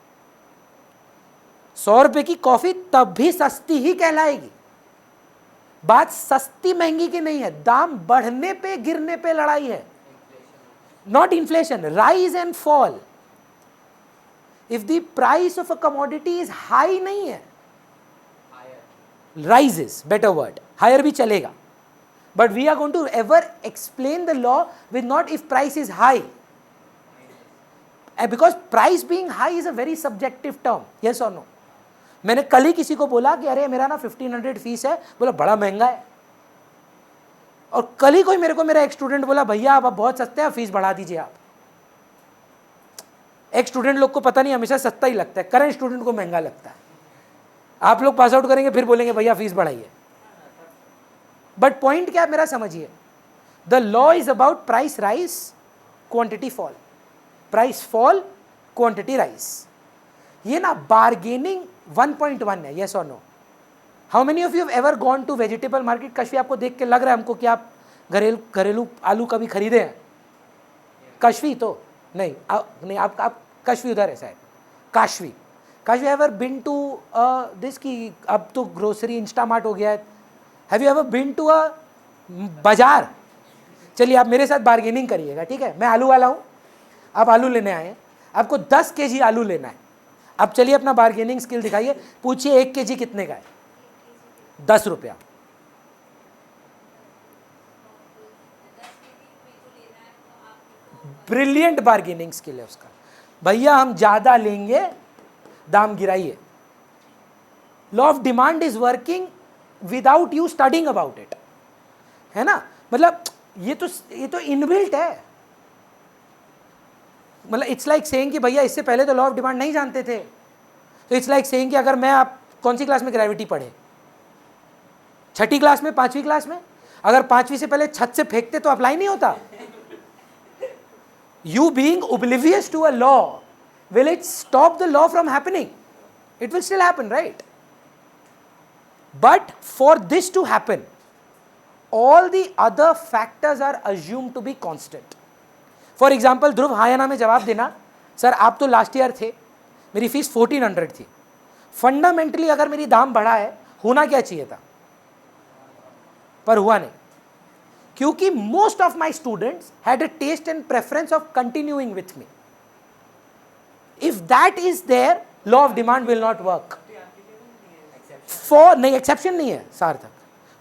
100 रुपए की कॉफी तब भी सस्ती ही कहलाएगी। बात सस्ती महंगी की नहीं है, दाम बढ़ने पे गिरने पे लड़ाई है, not inflation, rise and fall. If the price of a commodity is high नहीं है, राइजेस, बेटर वर्ड, हायर भी चलेगा, but we are going to ever explain the law with not if price is high, because price being high is a very subjective term. Yes और no? मैंने कल ही किसी को बोला कि अरे मेरा ना 1500 फीस है, बोला बड़ा महंगा है। और कल ही कोई मेरा एक स्टूडेंट बोला भैया आप बहुत सस्ते हैं, फीस बढ़ा दीजिए आप। एक स्टूडेंट लोग को पता नहीं हमेशा सस्ता ही लगता है, करंट स्टूडेंट को महंगा लगता है। आप लोग पास आउट करेंगे फिर बोलेंगे भैया फीस बढ़ाइए। बट पॉइंट क्या है मेरा समझिए, the law is about price rise, quantity fall, price fall, quantity rise. ये ना बार्गेनिंग 1.1 है। यस और no? How many of you have ever gone to vegetable market? Kashvi, आपको देख के लग रहा है हमको कि आप घरेलू आलू कभी खरीदे हैं? कश्वी तो नहीं, नहीं आप कश्वी उधर है शायद, Kashvi ever been to this की, अब तो ग्रोसरी इंस्टामार्ट हो गया है। Have you ever been to a bazaar? चलिए आप मेरे साथ बार्गेनिंग करिएगा, ठीक है? मैं आलू वाला हूँ, आप आलू लेने आए हैं, आपको 10 kg आलू लेना है, अब चलिए अपना बार्गेनिंग स्किल दिखाइए, पूछिए 1 kg कितने का है? 10 रुपया। ब्रिलियंट बार्गेनिंग स्किल है उसका। भैया हम ज्यादा लेंगे, दाम गिराइए। Law of demand is working without you studying about it, है ना? मतलब ये तो इनबिल्ट है। मतलब इट्स लाइक सेइंग कि भैया इससे पहले तो लॉ ऑफ डिमांड नहीं जानते थे, तो इट्स लाइक सेइंग कि अगर मैं, आप कौन सी क्लास में ग्रेविटी पढ़े? 6ठी क्लास में, 5वीं क्लास में? अगर 5वीं से पहले छत से फेंकते तो अप्लाई नहीं होता। You being oblivious to a law, will it stop the law from happening? It will still happen, right? But for this to happen, all the other factors are assumed to be constant. For example, ध्रुव हाँ या ना में जवाब देना। Sir आप तो last year थे, मेरी फीस 1400 थी। फंडामेंटली अगर मेरी दाम बढ़ा है, होना क्या चाहिए था? पर हुआ नहीं, क्योंकि most of my students had a taste and preference of continuing with me. If that is there, law of demand will not work. For नहीं, exception नहीं है सार्थक।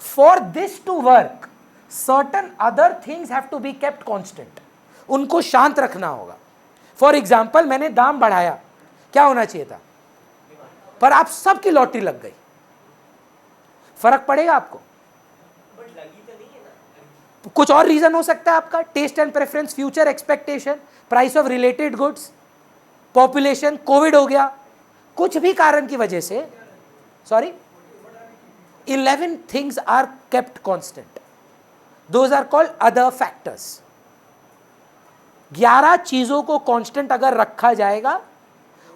For this to work, certain other things have to be kept constant. उनको शांत रखना होगा। For example, मैंने दाम बढ़ाया, क्या होना चाहिए था? पर आप सबकी लॉटरी लग गई, फर्क पड़ेगा आपको? कुछ और रीजन हो सकता है आपका, taste and preference, future expectation, price of related goods, population, covid हो गया, कुछ भी कारण की वजह से, sorry, 11 things are kept constant, those are called other factors. 11 चीजों को कांस्टेंट अगर रखा जाएगा,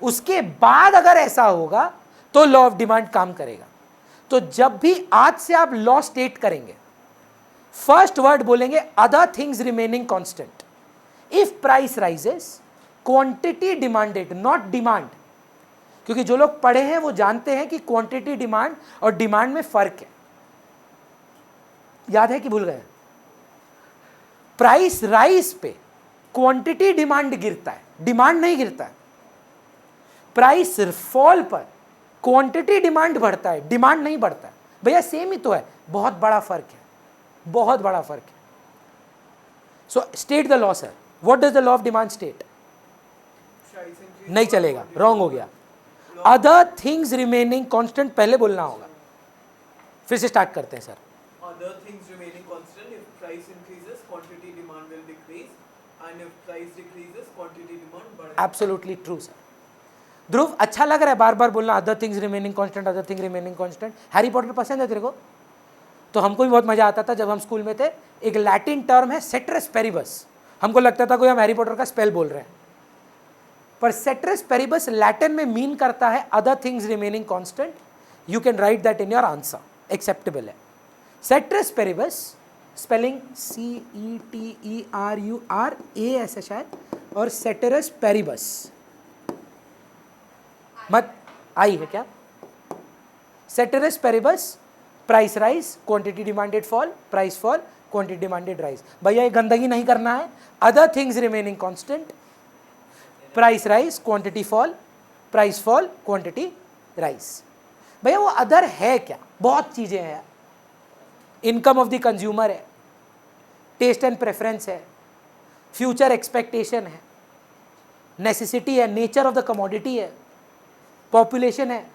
उसके बाद अगर ऐसा होगा तो लॉ ऑफ डिमांड काम करेगा। तो जब भी आज से आप लॉ स्टेट करेंगे, फर्स्ट वर्ड बोलेंगे other things remaining constant. If price rises, quantity demanded, not demand, क्योंकि जो लोग पढ़े हैं वो जानते हैं कि क्वांटिटी डिमांड और डिमांड में फर्क है। याद है कि भूल गए? प्राइस राइज पे क्वांटिटी डिमांड गिरता है, डिमांड नहीं गिरता है। प्राइस फॉल पर क्वांटिटी डिमांड बढ़ता है, डिमांड नहीं बढ़ता है। भैया सेम ही तो है, बहुत बड़ा फर्क है, बहुत बड़ा फर्क है। So state the law sir, what does the law of demand state? नहीं चलेगा, रॉन्ग हो गया। अदर थिंग्स रिमेनिंग कांस्टेंट पहले बोलना होगा। फिर से स्टार्ट करते हैं sir. Other things remaining constant, if price increases, quantity demand will decrease, and if price decreases, quantity demand बढ़ेगा। Absolutely true sir. ध्रुव अच्छा लग रहा है बार बार बोलना other things remaining constant, other thing remaining constant. Harry Potter पसंद है तेरे को? तो हमको भी बहुत मजा आता था जब हम स्कूल में थे। एक लैटिन टर्म है सेट्रस पेरिबस, हमको लगता था कोई हम हैरी पॉटर का स्पेल बोल रहे हैं, पर सेट्रस पेरिबस लैटिन में मीन करता है other things remaining constant. You can write that in your answer, acceptable है। सेट्रस पेरिबस स्पेलिंग CETERURAS है शायद, और सेटेरस पेरिबस मत आई है क्या? Ceteris paribus, price rise, quantity demanded fall, price fall, quantity demanded rise. भैया ये गंदगी नहीं करना है। Other things remaining constant, price rise, quantity fall, price fall, quantity rise. भैया वो अदर है क्या? बहुत चीजें हैं। इनकम ऑफ द कंज्यूमर है, टेस्ट एंड प्रेफरेंस है, फ्यूचर एक्सपेक्टेशन है, नेसेसिटी है, नेचर ऑफ द कमोडिटी है, पॉपुलेशन है,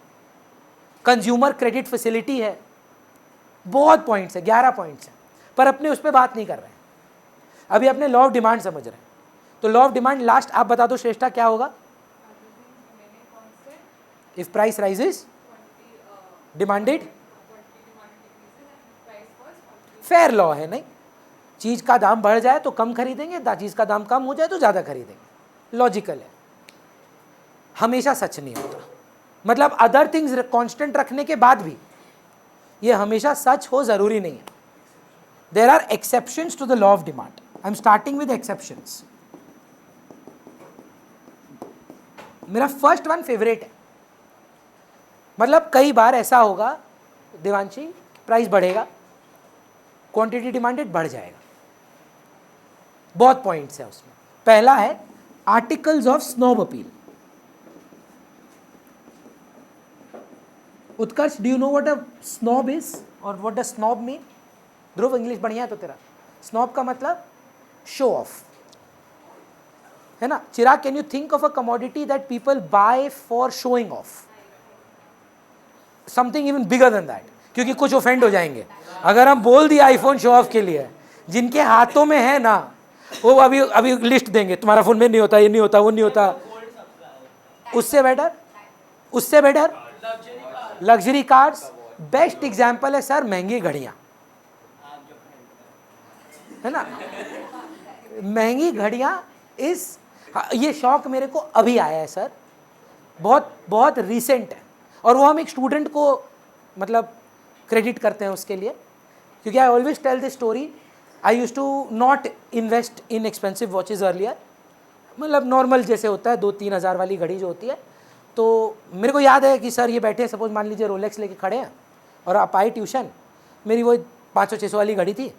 कंज्यूमर क्रेडिट फैसिलिटी है। बहुत पॉइंट्स है, 11 पॉइंट्स हैं, पर अपने उस पर बात नहीं कर रहे हैं। अभी अपने लॉ ऑफ डिमांड समझ रहे हैं। तो लॉ ऑफ डिमांड लास्ट आप बता दो श्रेष्ठा, क्या होगा? If price rises, demanded, fair law है नहीं? चीज का दाम बढ़ जाए तो कम खरीदेंगे, चीज का दाम कम हो जाए तो ज्यादा खरीदेंगे। लॉजिकल है, हमेशा सच नहीं होता। मतलब अदर थिंग्स कांस्टेंट रखने के बाद भी ये हमेशा सच हो जरूरी नहीं है। There are exceptions to the law of demand. I am starting with exceptions. मेरा फर्स्ट वन फेवरेट है। मतलब कई बार ऐसा होगा देवांशी, प्राइस बढ़ेगा, क्वांटिटी डिमांडेड बढ़ जाएगा। बहुत पॉइंट्स है उसमें। पहला है articles of snob appeal. Utkarsh, do you know what a snob is और what does snob mean? Dhruv English बढ़िया है तो तेरा। स्नॉब का मतलब शो ऑफ है ना। Chirag, can you think of a commodity that people buy for showing off? Something even bigger than that, क्योंकि कुछ ऑफेंड हो जाएंगे अगर हम बोल दिया आईफोन शो ऑफ के लिए। जिनके हाथों में है ना, वो अभी अभी लिस्ट देंगे, तुम्हारा फोन में नहीं होता, ये नहीं होता, वो नहीं होता। उससे बेटर, उससे better luxury cars. Best example है सर महंगी घड़ियां, है ना। महंगी घड़ियां इस, ये शौक मेरे को अभी आया है सर, बहुत बहुत रिसेंट है। और वो हम एक स्टूडेंट को मतलब क्रेडिट करते हैं उसके लिए, क्योंकि I always tell this story. I use to not invest in expensive watches earlier, मतलब नॉर्मल जैसे होता है 2-3 हज़ार वाली घड़ी जो होती है। तो मेरे को याद है कि सर ये बैठे, सपोज मान लीजिए रोलेक्स लेके खड़े हैं और आप आए ट्यूशन, मेरी वो 500-600 वाली घड़ी थी।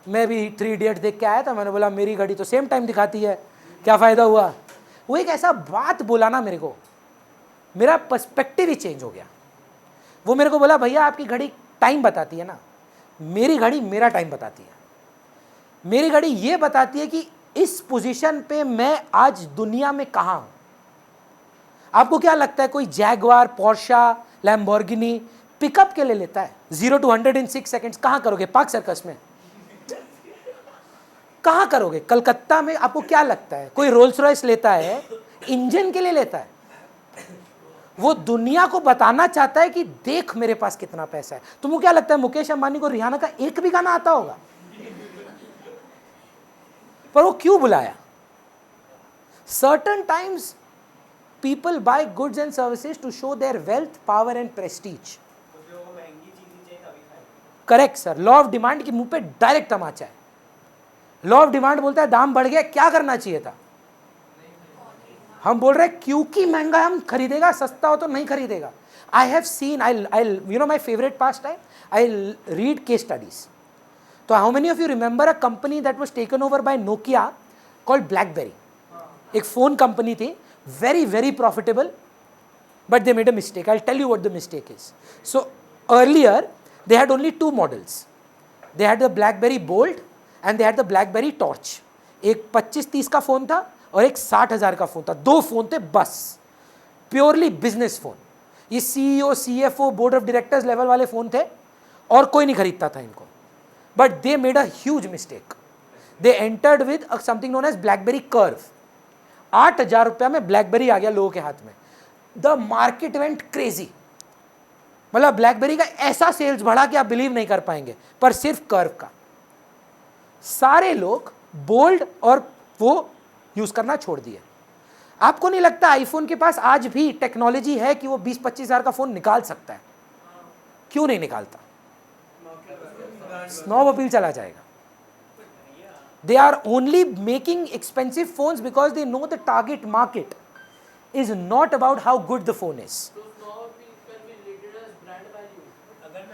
मैं भी 3 इडियट देख के आया था, मैंने बोला मेरी घड़ी तो सेम टाइम दिखाती है, क्या फ़ायदा हुआ। वो एक ऐसा बात बोला ना मेरे को, मेरा पर्सपेक्टिव ही चेंज हो गया। वो मेरे को बोला भैया आपकी घड़ी टाइम बताती है ना, मेरी घड़ी मेरा टाइम बताती है। मेरी घड़ी ये बताती है कि इस पोजीशन पे मैं आज दुनिया में कहाँ हूँ। आपको क्या लगता है कोई जैगवार, पोर्शा, लैम्बोर्गिनी पिकअप के लिए लेता है 0 to 100 in 6 seconds? कहाँ करोगे? पार्क सर्कस में कहाँ करोगे? कलकत्ता में आपको क्या लगता है कोई रोल्स रॉयस लेता है इंजन के लिए लेता है? वो दुनिया को बताना चाहता है कि देख मेरे पास कितना पैसा है। तुमको क्या लगता है मुकेश अंबानी को रिहाना का एक भी गाना आता होगा? पर वो क्यों बुलाया? Certain times people buy goods and services to show their wealth, power and prestige. Correct sir, law of demand के मुंह पे डायरेक्ट तमाचा है। लॉ ऑफ डिमांड बोलता है दाम बढ़ गया, क्या करना चाहिए था? हम बोल रहे हैं क्योंकि महंगा हम खरीदेगा, सस्ता हो तो नहीं खरीदेगा। I have seen, I you know my favourite pastime, I read case studies. तो how many of you remember a company that was taken over by Nokia called BlackBerry? एक फोन कंपनी थी, very profitable, but they made a mistake. I'll tell you what the mistake is. So earlier they had only 2 models. They had the BlackBerry Bold and they had the BlackBerry Torch. एक 25-30 का phone था और एक 60,000 का phone था। 2 phone थे बस, purely business phone. ये CEO, CFO, board of directors level वाले फोन थे और कोई नहीं खरीदता था इनको। But they made a huge mistake. They entered with something known as BlackBerry Curve. 8,000 रुपया में ब्लैकबेरी आ गया लोगों के हाथ में। द मार्केट वेंट क्रेजी, मतलब ब्लैकबेरी का ऐसा सेल्स बढ़ा कि आप बिलीव नहीं कर पाएंगे, पर सिर्फ कर्व का। सारे लोग बोल्ड और वो यूज करना छोड़ दिए। आपको नहीं लगता आईफोन के पास आज भी टेक्नोलॉजी है कि वो 20-25 हज़ार का फोन निकाल सकता है? क्यों नहीं निकालता? स्नॉब अपील चला जाएगा। They are only making expensive phones because they know the target market is not about how good the phone is. So snob can be rated as brand value.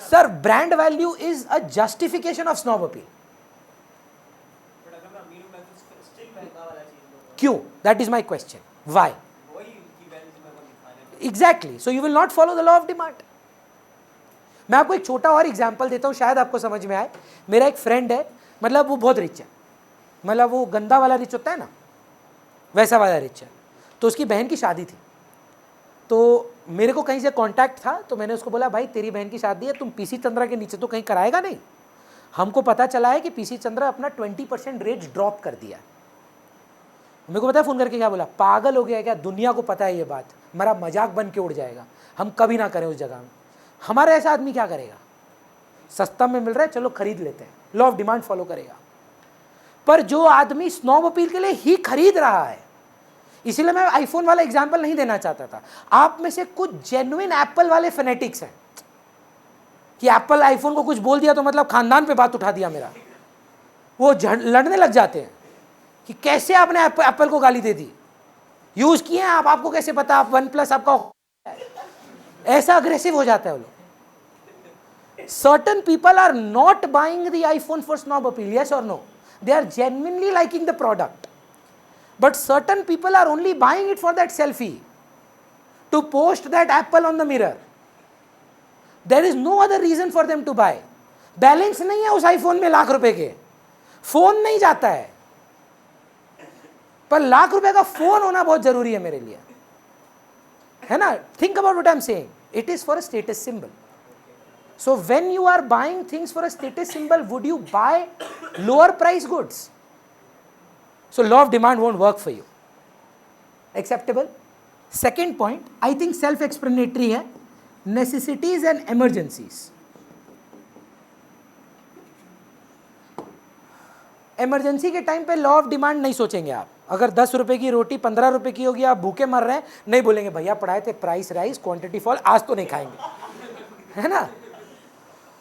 Sir, brand value is a justification of snob appeal. But अगर मैं अमीर हूं मैं तो still महंगा वाला चीज लूंगा। क्यों? That is my question. Why? वही की वैल्यू मैं को दिखाने। Exactly. So you will not follow the law of demand. मैं आपको एक छोटा और एग्जाम्पल देता हूँ, शायद आपको समझ में आए। मेरा एक फ्रेंड है, मतलब वो बहुत रिच है, मतलब वो गंदा वाला रिच होता है ना, वैसा वाला रिच है। तो उसकी बहन की शादी थी, तो मेरे को कहीं से कांटेक्ट था, तो मैंने उसको बोला भाई तेरी बहन की शादी है, तुम पीसी चंद्रा के नीचे तो कहीं कराएगा नहीं? हमको पता चला है कि पीसी चंद्रा अपना 20% रेट ड्रॉप कर दिया। मेरे को पता है फ़ोन करके क्या बोला, पागल हो गया क्या? दुनिया को पता है ये बात, हमारा मजाक बन के उड़ जाएगा, हम कभी ना करें उस जगह में। हमारा ऐसा आदमी क्या करेगा? सस्ता में मिल रहा है, चलो खरीद लेते हैं, लॉ ऑफ डिमांड फॉलो करेगा। पर जो आदमी स्नॉब अपील के लिए ही खरीद रहा है, इसीलिए मैं आईफोन वाला एग्जांपल नहीं देना चाहता था। आप में से कुछ जेन्युइन एप्पल वाले फेनेटिक्स हैं कि एप्पल आईफोन को कुछ बोल दिया तो मतलब खानदान पे बात उठा दिया मेरा, वो लड़ने लग जाते हैं कि कैसे आपने एप्पल को गाली दे दी, यूज किए हैं आप, आपको कैसे पता, आप OnePlus आपका, ऐसा अग्रेसिव हो जाता है वो लोग। Certain people are not buying the iPhone for snob appeal, yes और no? They are genuinely liking the product, but certain people are only buying it for that selfie, to post that apple on the mirror. There is no other reason for them to buy. Balance नहीं है उस iPhone में लाख रुपए के, phone नहीं जाता है, पर लाख रुपए का फोन होना बहुत जरूरी है मेरे लिए, है ना। Think about what I am saying, it is for a status symbol. So when you are buying things for a status symbol, would you buy lower price goods? So law of demand won't work for you. Acceptable? Second point, I think self-explanatory है, necessities and emergencies. Emergency के time पे law of demand नहीं सोचेंगे आप। अगर 10 रुपए की रोटी 15 रुपए की होगी, आप भूखे मर रहे हैं, नहीं बोलेंगे भैया पढ़ाए थे प्राइस राइज क्वांटिटी फॉल, आज तो नहीं खाएंगे, है ना।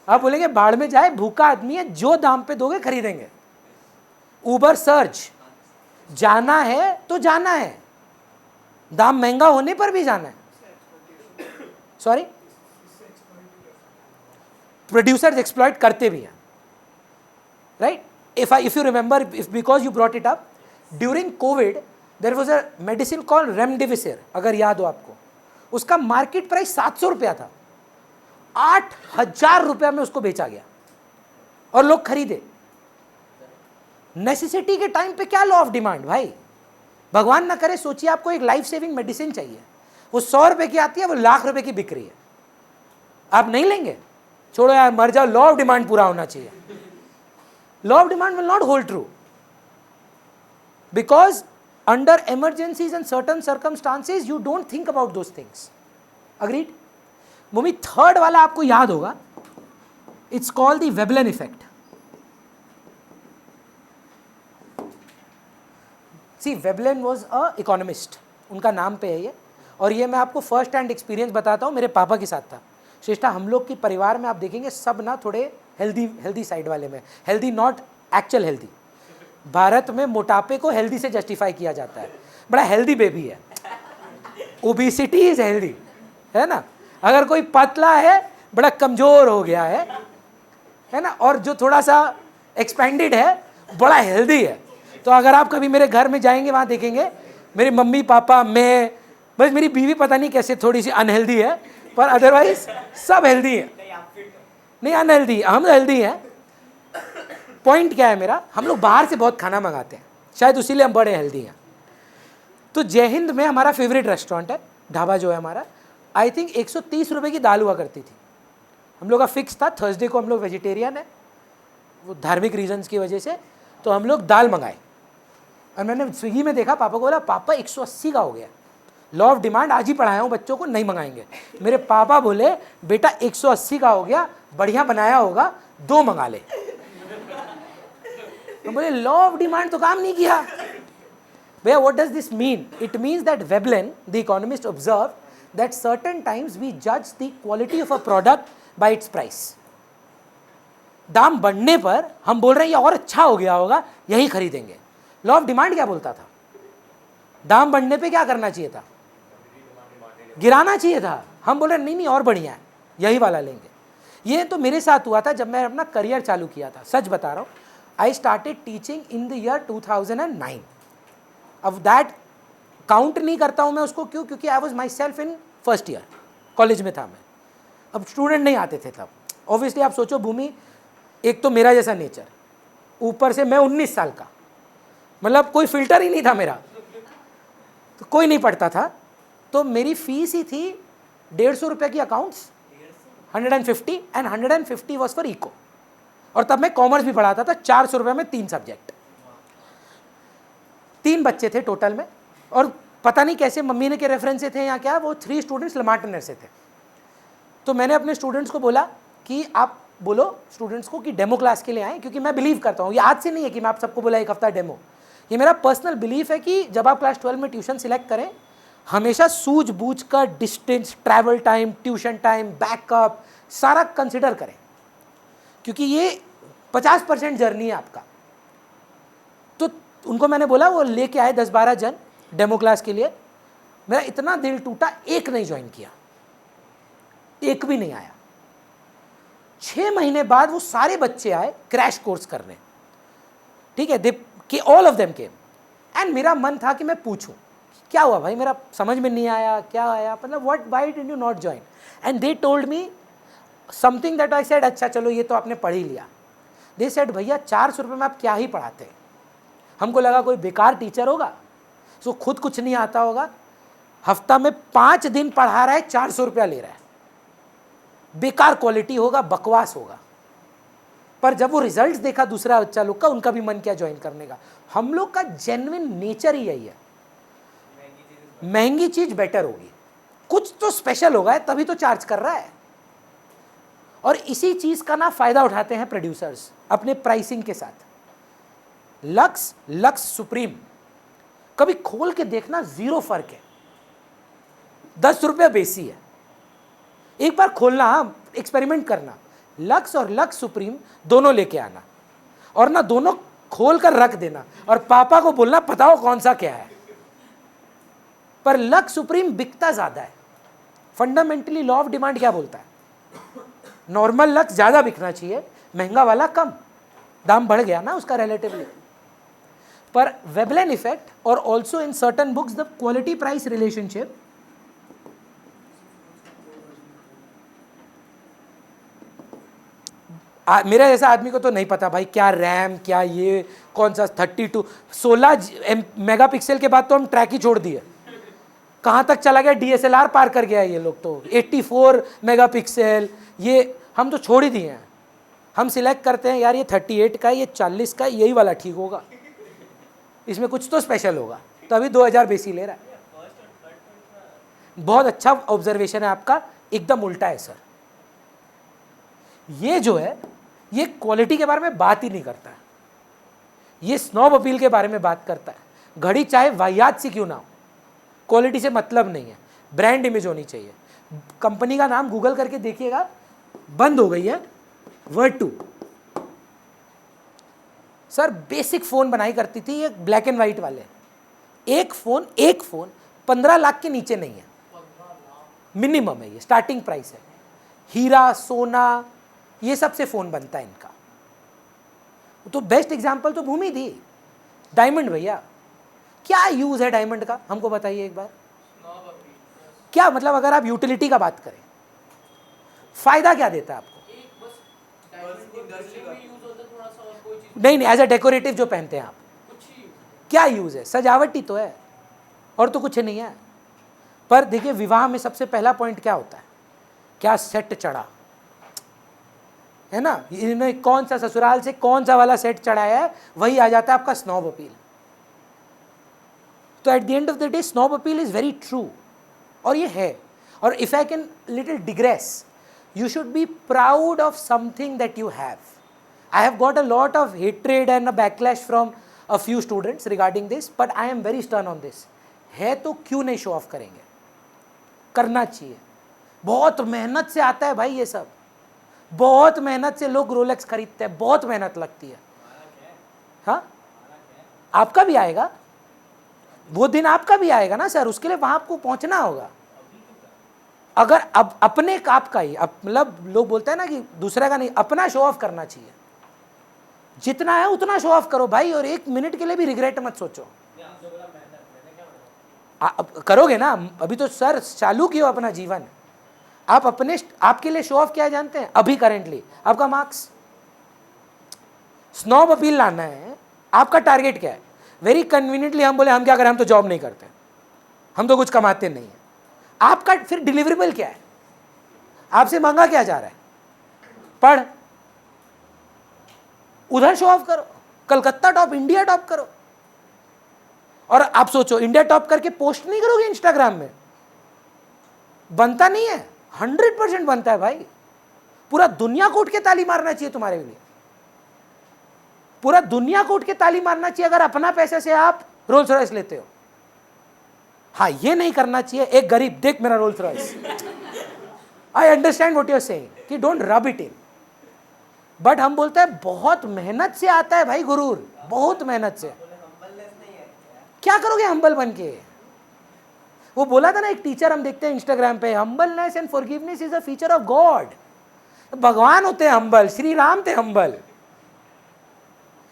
आप बोलेंगे बाढ़ में जाए, भूखा आदमी है, जो दाम पे दोगे खरीदेंगे। उबर सर्ज, जाना है तो जाना है, दाम महंगा होने पर भी जाना है। सॉरी, प्रोड्यूसर्स एक्सप्लॉइट करते भी हैं, right. if you remember, if because you brought it up, during COVID there was a medicine called remdesivir, अगर याद हो आपको, उसका मार्केट प्राइस 700 रुपया था, 8,000 रुपया में उसको बेचा गया और लोग खरीदे। नेसेसिटी के टाइम पे क्या लॉ ऑफ डिमांड भाई, भगवान ना करे सोचिए आपको एक लाइफ सेविंग मेडिसिन चाहिए, वो 100 रुपए की आती है, वो लाख रुपए की बिक रही है, आप नहीं लेंगे, छोड़ो यार मर जाओ, लॉ ऑफ डिमांड पूरा होना चाहिए। Law of demand will not hold true because under emergencies and certain circumstances you don't think about those things. Agreed? Mummy, third वाला आपको याद होगा, it's called the Veblen effect. See, Veblen was a economist, उनका नाम पे है ये, और ये मैं आपको फर्स्ट हैंड एक्सपीरियंस बताता हूँ, मेरे पापा के साथ था। श्रेष्ठा, हम लोग के परिवार में आप देखेंगे सब ना थोड़े हेल्दी साइड वाले में, healthy not actual healthy. Bharat में मोटापे को हेल्दी से जस्टिफाई किया जाता है, बड़ा हेल्दी बेबी है, ओबेसिटी इज हेल्दी, है ना। अगर कोई पतला है बड़ा कमजोर हो गया है ना, और जो थोड़ा सा एक्सपेंडेड है बड़ा हेल्दी है। तो अगर आप कभी मेरे घर में जाएंगे वहाँ देखेंगे मेरे मम्मी पापा, मैं, बस मेरी बीवी पता नहीं कैसे थोड़ी सी अनहेल्दी है, पर अदरवाइज सब हेल्दी है, नहीं अनहेल्दी, हम हेल्दी हैं। पॉइंट क्या है मेरा, हम लोग बाहर से बहुत खाना मंगाते हैं, शायद उसीलिए हम बड़े हेल्दी हैं। तो जय हिंद में हमारा फेवरेट रेस्टोरेंट है, ढाबा जो है हमारा, आई थिंक 130 रुपए की दाल हुआ करती थी, हम लोग का फिक्स था। थर्सडे को हम लोग वेजिटेरियन है, वो धार्मिक रीजंस की वजह से, तो हम लोग दाल मंगाए, और मैंने स्विगी में देखा, पापा को बोला पापा 180 का हो गया। लॉ ऑफ डिमांड आज ही पढ़ाया हूँ बच्चों को, नहीं मंगाएंगे। मेरे पापा बोले बेटा 180 का हो गया, बढ़िया बनाया होगा, 2 मंगा ले। तो बोले लॉ ऑफ डिमांड तो काम नहीं किया भैया। What does this mean? It means that Veblen the economist observe that certain times we जज the quality of a product by its price. दाम बढ़ने पर हम बोल रहे हैं ये और अच्छा हो गया होगा, यही खरीदेंगे। लॉ ऑफ डिमांड क्या बोलता था? दाम बढ़ने पे क्या करना चाहिए था? गिराना चाहिए था। हम बोल रहे नहीं और बढ़िया है, यही वाला लेंगे। ये तो मेरे साथ हुआ था जब मैं अपना करियर चालू किया था, सच बता रहा हूँ। I started teaching in the year 2009। अब दैट काउंट नहीं करता हूँ मैं उसको, क्यों? क्योंकि I was my self in first year, college में था मैं, अब स्टूडेंट नहीं आते थे तब। ऑब्वियसली आप सोचो भूमि, एक तो मेरा जैसा नेचर, ऊपर से मैं 19 साल का, मतलब कोई फिल्टर ही नहीं था मेरा, तो कोई नहीं पढ़ता था। तो मेरी फीस ही थी 150 रुपये की accounts, 150, and 150 was for eco. और तब मैं कॉमर्स भी पढ़ाता था, 400 रुपये में 3 सब्जेक्ट, 3 बच्चे थे टोटल में। और पता नहीं कैसे मम्मी ने के रेफरेंस से थे या क्या, वो 3 स्टूडेंट्स लमाटनर से थे। तो मैंने अपने स्टूडेंट्स को बोला कि आप बोलो स्टूडेंट्स को कि डेमो क्लास के लिए आएँ, क्योंकि मैं बिलीव करता हूँ, ये आज से नहीं है कि मैं आप सबको बोला 1 हफ्ता डेमो, ये मेरा पर्सनल बिलीफ है कि जब आप क्लास 12 में ट्यूशन सिलेक्ट करें, हमेशा सूझबूझ कर distance, travel time, tuition time, backup सारा कंसिडर करें, क्योंकि ये 50% जर्नी है आपका। तो उनको मैंने बोला, वो लेके आए 10-12 जन डेमो क्लास के लिए। मेरा इतना दिल टूटा, एक नहीं ज्वाइन किया, एक भी नहीं आया। 6 महीने बाद वो सारे बच्चे आए क्रैश कोर्स करने, ठीक है, कि all of them came. And मेरा मन था कि मैं पूछूं क्या हुआ भाई, मेरा समझ में नहीं आया, क्या आया, मतलब what, why did you not join? And they told me something that I said, अच्छा चलो ये तो आपने पढ़ ही लिया। दे सेड भैया 400 रुपये में आप क्या ही पढ़ाते हैं। हमको लगा कोई बेकार टीचर होगा, सो खुद कुछ नहीं आता होगा, हफ्ता में 5 दिन पढ़ा रहा है, 400 रुपया ले रहा है, बेकार क्वालिटी होगा, बकवास होगा। पर जब वो रिजल्ट्स देखा दूसरा बच्चा लोग का, उनका भी मन किया ज्वाइन करने का। हम लोग का जेन्युइन नेचर ही यही है, महंगी चीज बेटर होगी, कुछ तो स्पेशल होगा तभी तो चार्ज कर रहा है। और इसी चीज का ना फायदा उठाते हैं प्रोड्यूसर्स अपने प्राइसिंग के साथ। लक्स सुप्रीम कभी खोल के देखना, 0 फर्क है, 10 रुपया बेसी है। एक बार खोलना, एक्सपेरिमेंट करना, लक्स और लक्स सुप्रीम दोनों लेके आना और ना दोनों खोल कर रख देना और पापा को बोलना बताओ कौन सा क्या है। पर लक्स सुप्रीम बिकता ज्यादा है। फंडामेंटली लॉ ऑफ डिमांड क्या बोलता है? नॉर्मल लक्स ज्यादा बिकना चाहिए, महंगा वाला कम, दाम बढ़ गया ना उसका रिलेटिवली। पर वेबलेन इफेक्ट और also in certain books the quality price relationship मेरा जैसा आदमी को तो नहीं पता भाई क्या रैम, क्या ये कौन सा 16 मेगापिक्सल के बाद तो हम ट्रैक ही छोड़ दिए, कहाँ तक चला गया, DSLR पार कर गया ये लोग तो, 84 मेगापिक्सल ये हम तो छोड़ ही दिए हैं। हम सिलेक्ट करते हैं यार ये 38 का, ये 40 का, यही वाला ठीक होगा, इसमें कुछ तो स्पेशल होगा, तो अभी 2000 बेसी ले रहा है। बहुत अच्छा ऑब्जर्वेशन है आपका, एकदम उल्टा है सर। ये जो है ये क्वालिटी के बारे में बात ही नहीं करता है, ये स्नॉब अपील के बारे में बात करता है। घड़ी चाहे वाहियात सी क्यों ना हो, क्वालिटी से मतलब नहीं है, ब्रांड इमेज होनी चाहिए। कंपनी का नाम गूगल करके देखिएगा, बंद हो गई है वर्ड2। सर बेसिक फ़ोन बनाई करती थी ये ब्लैक एंड वाइट वाले, एक फ़ोन 15 लाख के नीचे नहीं है, मिनिमम है, ये स्टार्टिंग प्राइस है। हीरा सोना ये सब से फ़ोन बनता है इनका। तो बेस्ट एग्जांपल तो भूमि थी, डायमंड भैया। क्या यूज़ है डायमंड का, हमको बताइए एक बार। क्या मतलब, अगर आप यूटिलिटी का बात करें, फ़ायदा क्या देता है आपको? नहीं, एज अ डेकोरेटिव जो पहनते हैं आप, क्या यूज़ है? सजावटी तो है और तो कुछ नहीं है। पर देखिए विवाह में सबसे पहला पॉइंट क्या होता है, क्या सेट चढ़ा है ना, इन्होंने कौन सा ससुराल से कौन सा वाला सेट चढ़ाया है, वही आ जाता है आपका स्नॉब अपील। तो at the end of the day snob appeal is very true, और ये है। और if I can little digress, you should be proud of something that you have. I have got a lot of hatred and a backlash from a few students regarding this, but I am very stern on this. है तो क्यों नहीं show off करेंगे, करना चाहिए। बहुत मेहनत से आता है भाई ये सब, बहुत मेहनत से लोग रोलेक्स खरीदते हैं, बहुत मेहनत लगती है। हाँ, आपका भी आएगा वो दिन, आपका भी आएगा ना सर, उसके लिए वहां आपको पहुंचना होगा। अगर अब अपने आपका ही, मतलब लोग बोलते हैं ना कि दूसरे का नहीं, अपना शो ऑफ करना चाहिए। जितना है उतना शो ऑफ करो भाई, और 1 मिनट के लिए भी रिग्रेट मत सोचो। करोगे ना, अभी तो सर चालू किया अपना जीवन। आप अपने आपके लिए शो ऑफ क्या जानते हैं अभी करेंटली? आपका मार्क्स। स्नॉब अपील लाना है, आपका टारगेट क्या है? वेरी कन्वीनियंटली हम बोले हम क्या करें, हम तो जॉब नहीं करते, हम तो कुछ कमाते नहीं है। आपका फिर डिलीवरेबल क्या है? आपसे मांगा क्या जा रहा है? पढ़, उधर शो ऑफ करो, कलकत्ता टॉप, इंडिया टॉप करो। और आप सोचो इंडिया टॉप करके पोस्ट नहीं करोगे इंस्टाग्राम में, बनता नहीं है। 100% बनता है भाई, पूरा दुनिया को उठ के ताली मारना चाहिए तुम्हारे लिए, पूरा दुनिया को उठ के ताली मारना चाहिए अगर अपना पैसे से आप रोल्स रॉयस लेते हो। हाँ, ये नहीं करना चाहिए एक गरीब देख मेरा Rolls Royce. I understand what you are saying कि don't rub it in, but हम बोलते हैं बहुत मेहनत से आता है भाई गुरूर, बहुत मेहनत से। क्या करोगे हम्बल बन के? वो बोला था ना एक टीचर, हम देखते हैं इंस्टाग्राम पे, humbleness and forgiveness is a feature of God. भगवान होते हैं हम्बल, श्री राम थे हम्बल,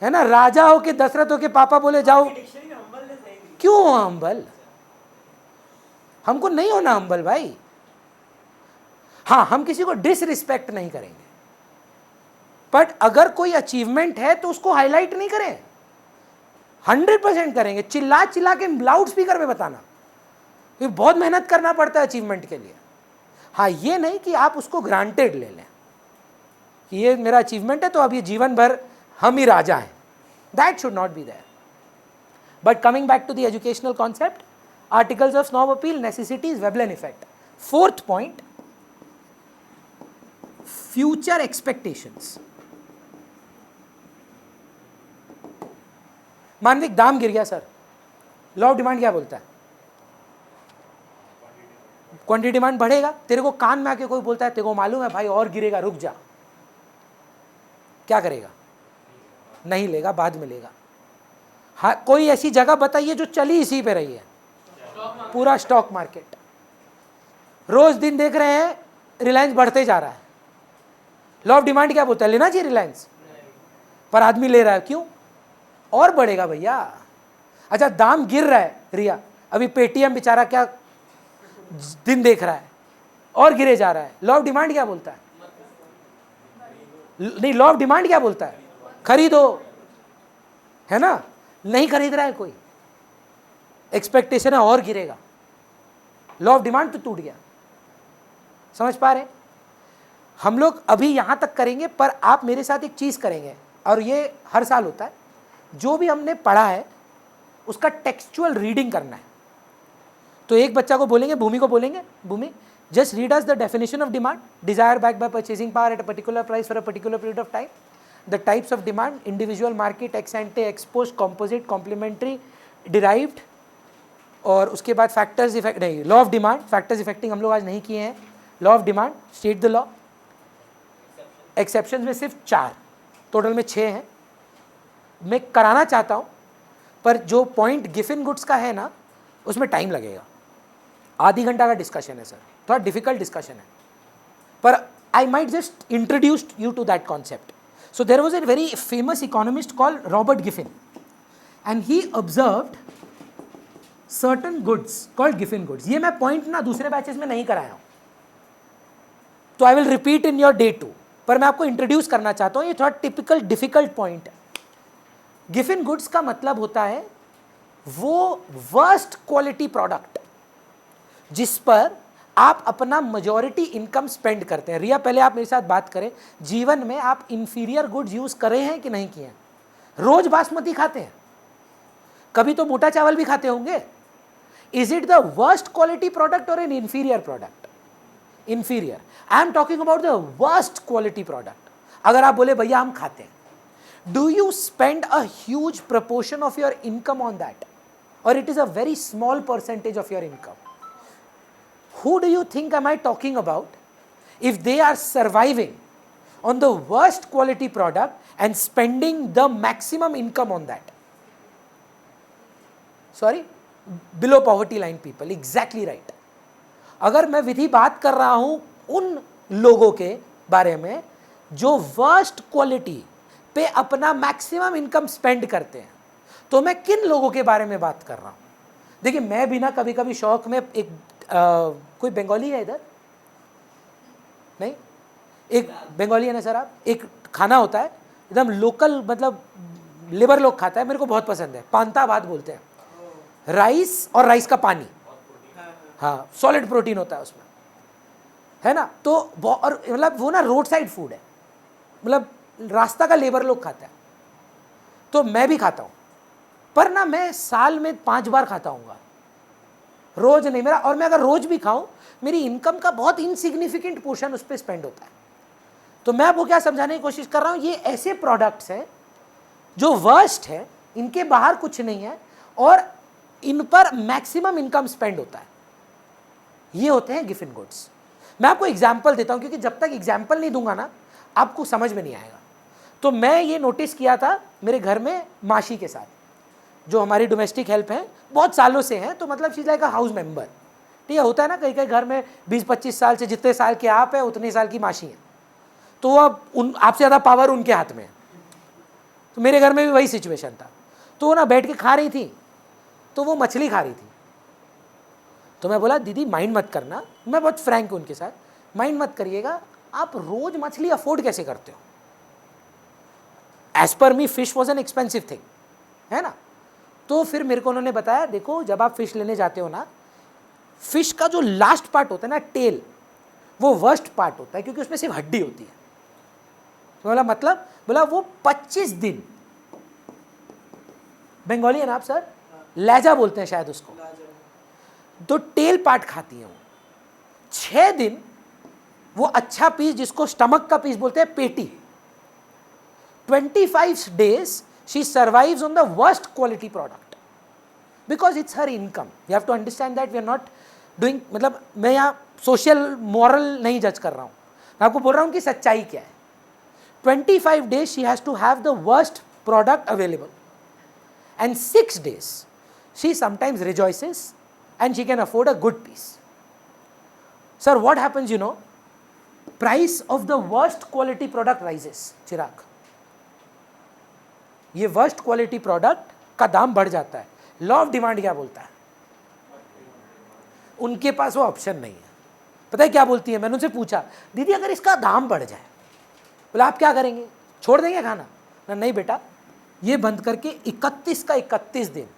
है ना। राजा हो के दशरथ हो के पापा बोले जाओ, क्यों हो हम्बल? हमको नहीं होना हम्बल भाई। हाँ, हम किसी को डिसरिस्पेक्ट नहीं करेंगे, बट अगर कोई अचीवमेंट है तो उसको हाईलाइट नहीं करें, 100% करेंगे, चिल्ला चिल्ला के लाउड स्पीकर पे बताना, क्योंकि बहुत मेहनत करना पड़ता है अचीवमेंट के लिए। हाँ, ये नहीं कि आप उसको ग्रांटेड ले लें कि ये मेरा अचीवमेंट है तो अब ये जीवन भर हम ही राजा हैं, that should not be there. But coming back to the educational concept, articles of snob appeal, necessities, Veblen effect. Fourth point, future expectations. Manvik दाम गिर गया सर, लॉ ऑफ डिमांड क्या बोलता है? क्वांटिटी डिमांड बढ़ेगा। तेरे को कान में आके कोई बोलता है तेरे को मालूम है भाई और गिरेगा, रुक जा, क्या करेगा? नहीं लेगा, बाद में लेगा। हाँ, कोई ऐसी जगह बताइए जो चली इसी पे रही है, पूरा स्टॉक मार्केट। रोज दिन देख रहे हैं रिलायंस बढ़ते जा रहा है, लॉ ऑफ डिमांड क्या बोलता है? लेना चाहिए रिलायंस, पर आदमी ले रहा है, क्यों? और बढ़ेगा भैया। अच्छा, दाम गिर रहा है रिया, अभी पेटीएम बेचारा क्या दिन देख रहा है और गिरे जा रहा है, लॉ ऑफ डिमांड क्या बोलता है? नहीं, लॉ ऑफ डिमांड क्या बोलता है? खरीदो, है ना? नहीं खरीद रहा है कोई, एक्सपेक्टेशन है और गिरेगा, लॉ ऑफ डिमांड तो टूट गया। समझ पा रहे? हम लोग अभी यहां तक करेंगे, पर आप मेरे साथ एक चीज करेंगे, और ये हर साल होता है, जो भी हमने पढ़ा है उसका टेक्सचुअल रीडिंग करना है। तो एक बच्चा को बोलेंगे, भूमि को बोलेंगे, Bhumi just read us the definition of demand, desire backed by purchasing power at a particular price for a particular period of time, the types of demand, individual market, ex ante, ex post, composite, complementary, derived, और उसके बाद factors affect, नहीं, law of demand, factors affecting हम लोग आज नहीं किए हैं। Law of demand, state the law, exception में सिर्फ 4, टोटल में 6 हैं। मैं कराना चाहता हूं, पर जो पॉइंट गिफिन गुड्स का है ना, उसमें टाइम लगेगा, आधी घंटा का डिस्कशन है सर, थोड़ा डिफिकल्ट डिस्कशन है, पर I might just introduce you to that concept. So there was a very famous economist called Robert Giffen, and he observed certain goods called Giffen goods. ये मैं पॉइंट ना दूसरे batches में नहीं कराया हूं, तो I will repeat in your day 2, पर मैं आपको इंट्रोड्यूस करना चाहता हूं, ये थोड़ा टिपिकल डिफिकल्ट पॉइंट है। गिफिन गुड्स का मतलब होता है वो वर्स्ट क्वालिटी प्रोडक्ट जिस पर आप अपना मेजॉरिटी इनकम स्पेंड करते हैं। रिया, पहले आप मेरे साथ बात करें, जीवन में आप इंफीरियर गुड्स यूज करे हैं कि नहीं किए हैं? रोज बासमती खाते हैं, कभी तो मोटा चावल भी खाते होंगे। Is it the worst quality product और an inferior product? Inferior. I am talking about the worst quality product. अगर आप बोले भैया हम खाते हैं, do you spend a huge proportion of your income on that, और it is a very small percentage of your income? Who do you think am I talking about if they are surviving on the worst quality product and spending the maximum income on that? Sorry, below poverty line people, exactly right. अगर मैं विधि बात कर रहा हूं उन लोगों के बारे में जो वर्स्ट क्वालिटी पे अपना मैक्सिमम इनकम स्पेंड करते हैं, तो मैं किन लोगों के बारे में बात कर रहा हूं? देखिए, मैं भी ना कभी कभी शौक में एक कोई बंगाली है इधर? नहीं, एक बंगाली है ना सर आप? एक खाना होता है एकदम लोकल, मतलब लेबर लोग खाता है, मेरे को बहुत पसंद है, पांता भात बोलते हैं, राइस और राइस का पानी, हाँ, सॉलिड प्रोटीन होता है उसमें, है ना? तो और मतलब वो ना रोड साइड फूड है, मतलब रास्ता का लेबर लोग खाता है, तो मैं भी खाता हूँ, पर ना मैं साल में 5 बार खाता हूँगा, रोज नहीं मेरा। और मैं अगर रोज भी खाऊं, मेरी इनकम का बहुत इनसिग्निफिकेंट पोर्शन उस पर स्पेंड होता है। तो मैं आपको क्या समझाने की कोशिश कर रहा हूं, ये ऐसे प्रोडक्ट्स हैं जो वर्स्ट है, इनके बाहर कुछ नहीं है और इन पर मैक्सिमम इनकम स्पेंड होता है, ये होते हैं गिफिन गुड्स। मैं आपको एग्जाम्पल देता हूं, क्योंकि जब तक एग्जाम्पल नहीं दूंगा ना, आपको समझ में नहीं आएगा। तो मैं ये नोटिस किया था मेरे घर में माशी के साथ, जो हमारी डोमेस्टिक हेल्प है, बहुत सालों से हैं, तो मतलब she is like a house member. ठीक है, होता है ना कई कई घर में 20-25 साल से, जितने साल के आप हैं उतने साल की माशी हैं, तो अब उन आपसे ज़्यादा पावर उनके हाथ में है। तो मेरे घर में भी वही सिचुएशन था। तो वो ना बैठ के खा रही थी, तो वो मछली खा रही थी, तो मैं बोला दीदी माइंड मत करना, मैं बहुत फ्रैंक हूँ उनके साथ, माइंड मत करिएगा, आप रोज मछली अफोर्ड कैसे करते हो? As per me fish was an expensive thing, है ना? तो फिर मेरे को उन्होंने बताया, देखो जब आप फिश लेने जाते हो ना, फिश का जो लास्ट पार्ट होता है ना, टेल, वो वर्स्ट पार्ट होता है क्योंकि उसमें सिर्फ हड्डी होती है। तो बोला मतलब, बोला वो 25 दिन, बंगाली है ना आप सर, लहजा बोलते हैं शायद उसको, तो टेल पार्ट खाती है वो। 6 दिन वो अच्छा पीस जिसको स्टमक का पीस बोलते हैं, पेटी। 25 days she survives on the worst quality product because it's her income. You have to understand that we are not doing, मतलब मैं यहाँ सोशल मॉरल नहीं जज कर रहा हूँ, मैं आपको बोल रहा हूँ कि सच्चाई क्या है। 25 days she has to have the worst product available and 6 days she sometimes rejoices and she can afford a good piece. Sir, what happens, you know, price of the worst quality product rises, चिराग, ये worst quality product का दाम बढ़ जाता है। Law of demand क्या बोलता है? उनके पास वो ऑप्शन नहीं है। पता है क्या बोलती है? मैंने उनसे पूछा, दीदी अगर इसका दाम बढ़ जाए, बोला आप क्या करेंगे, छोड़ देंगे खाना? नहीं बेटा, ये बंद करके 31 का 31 दिन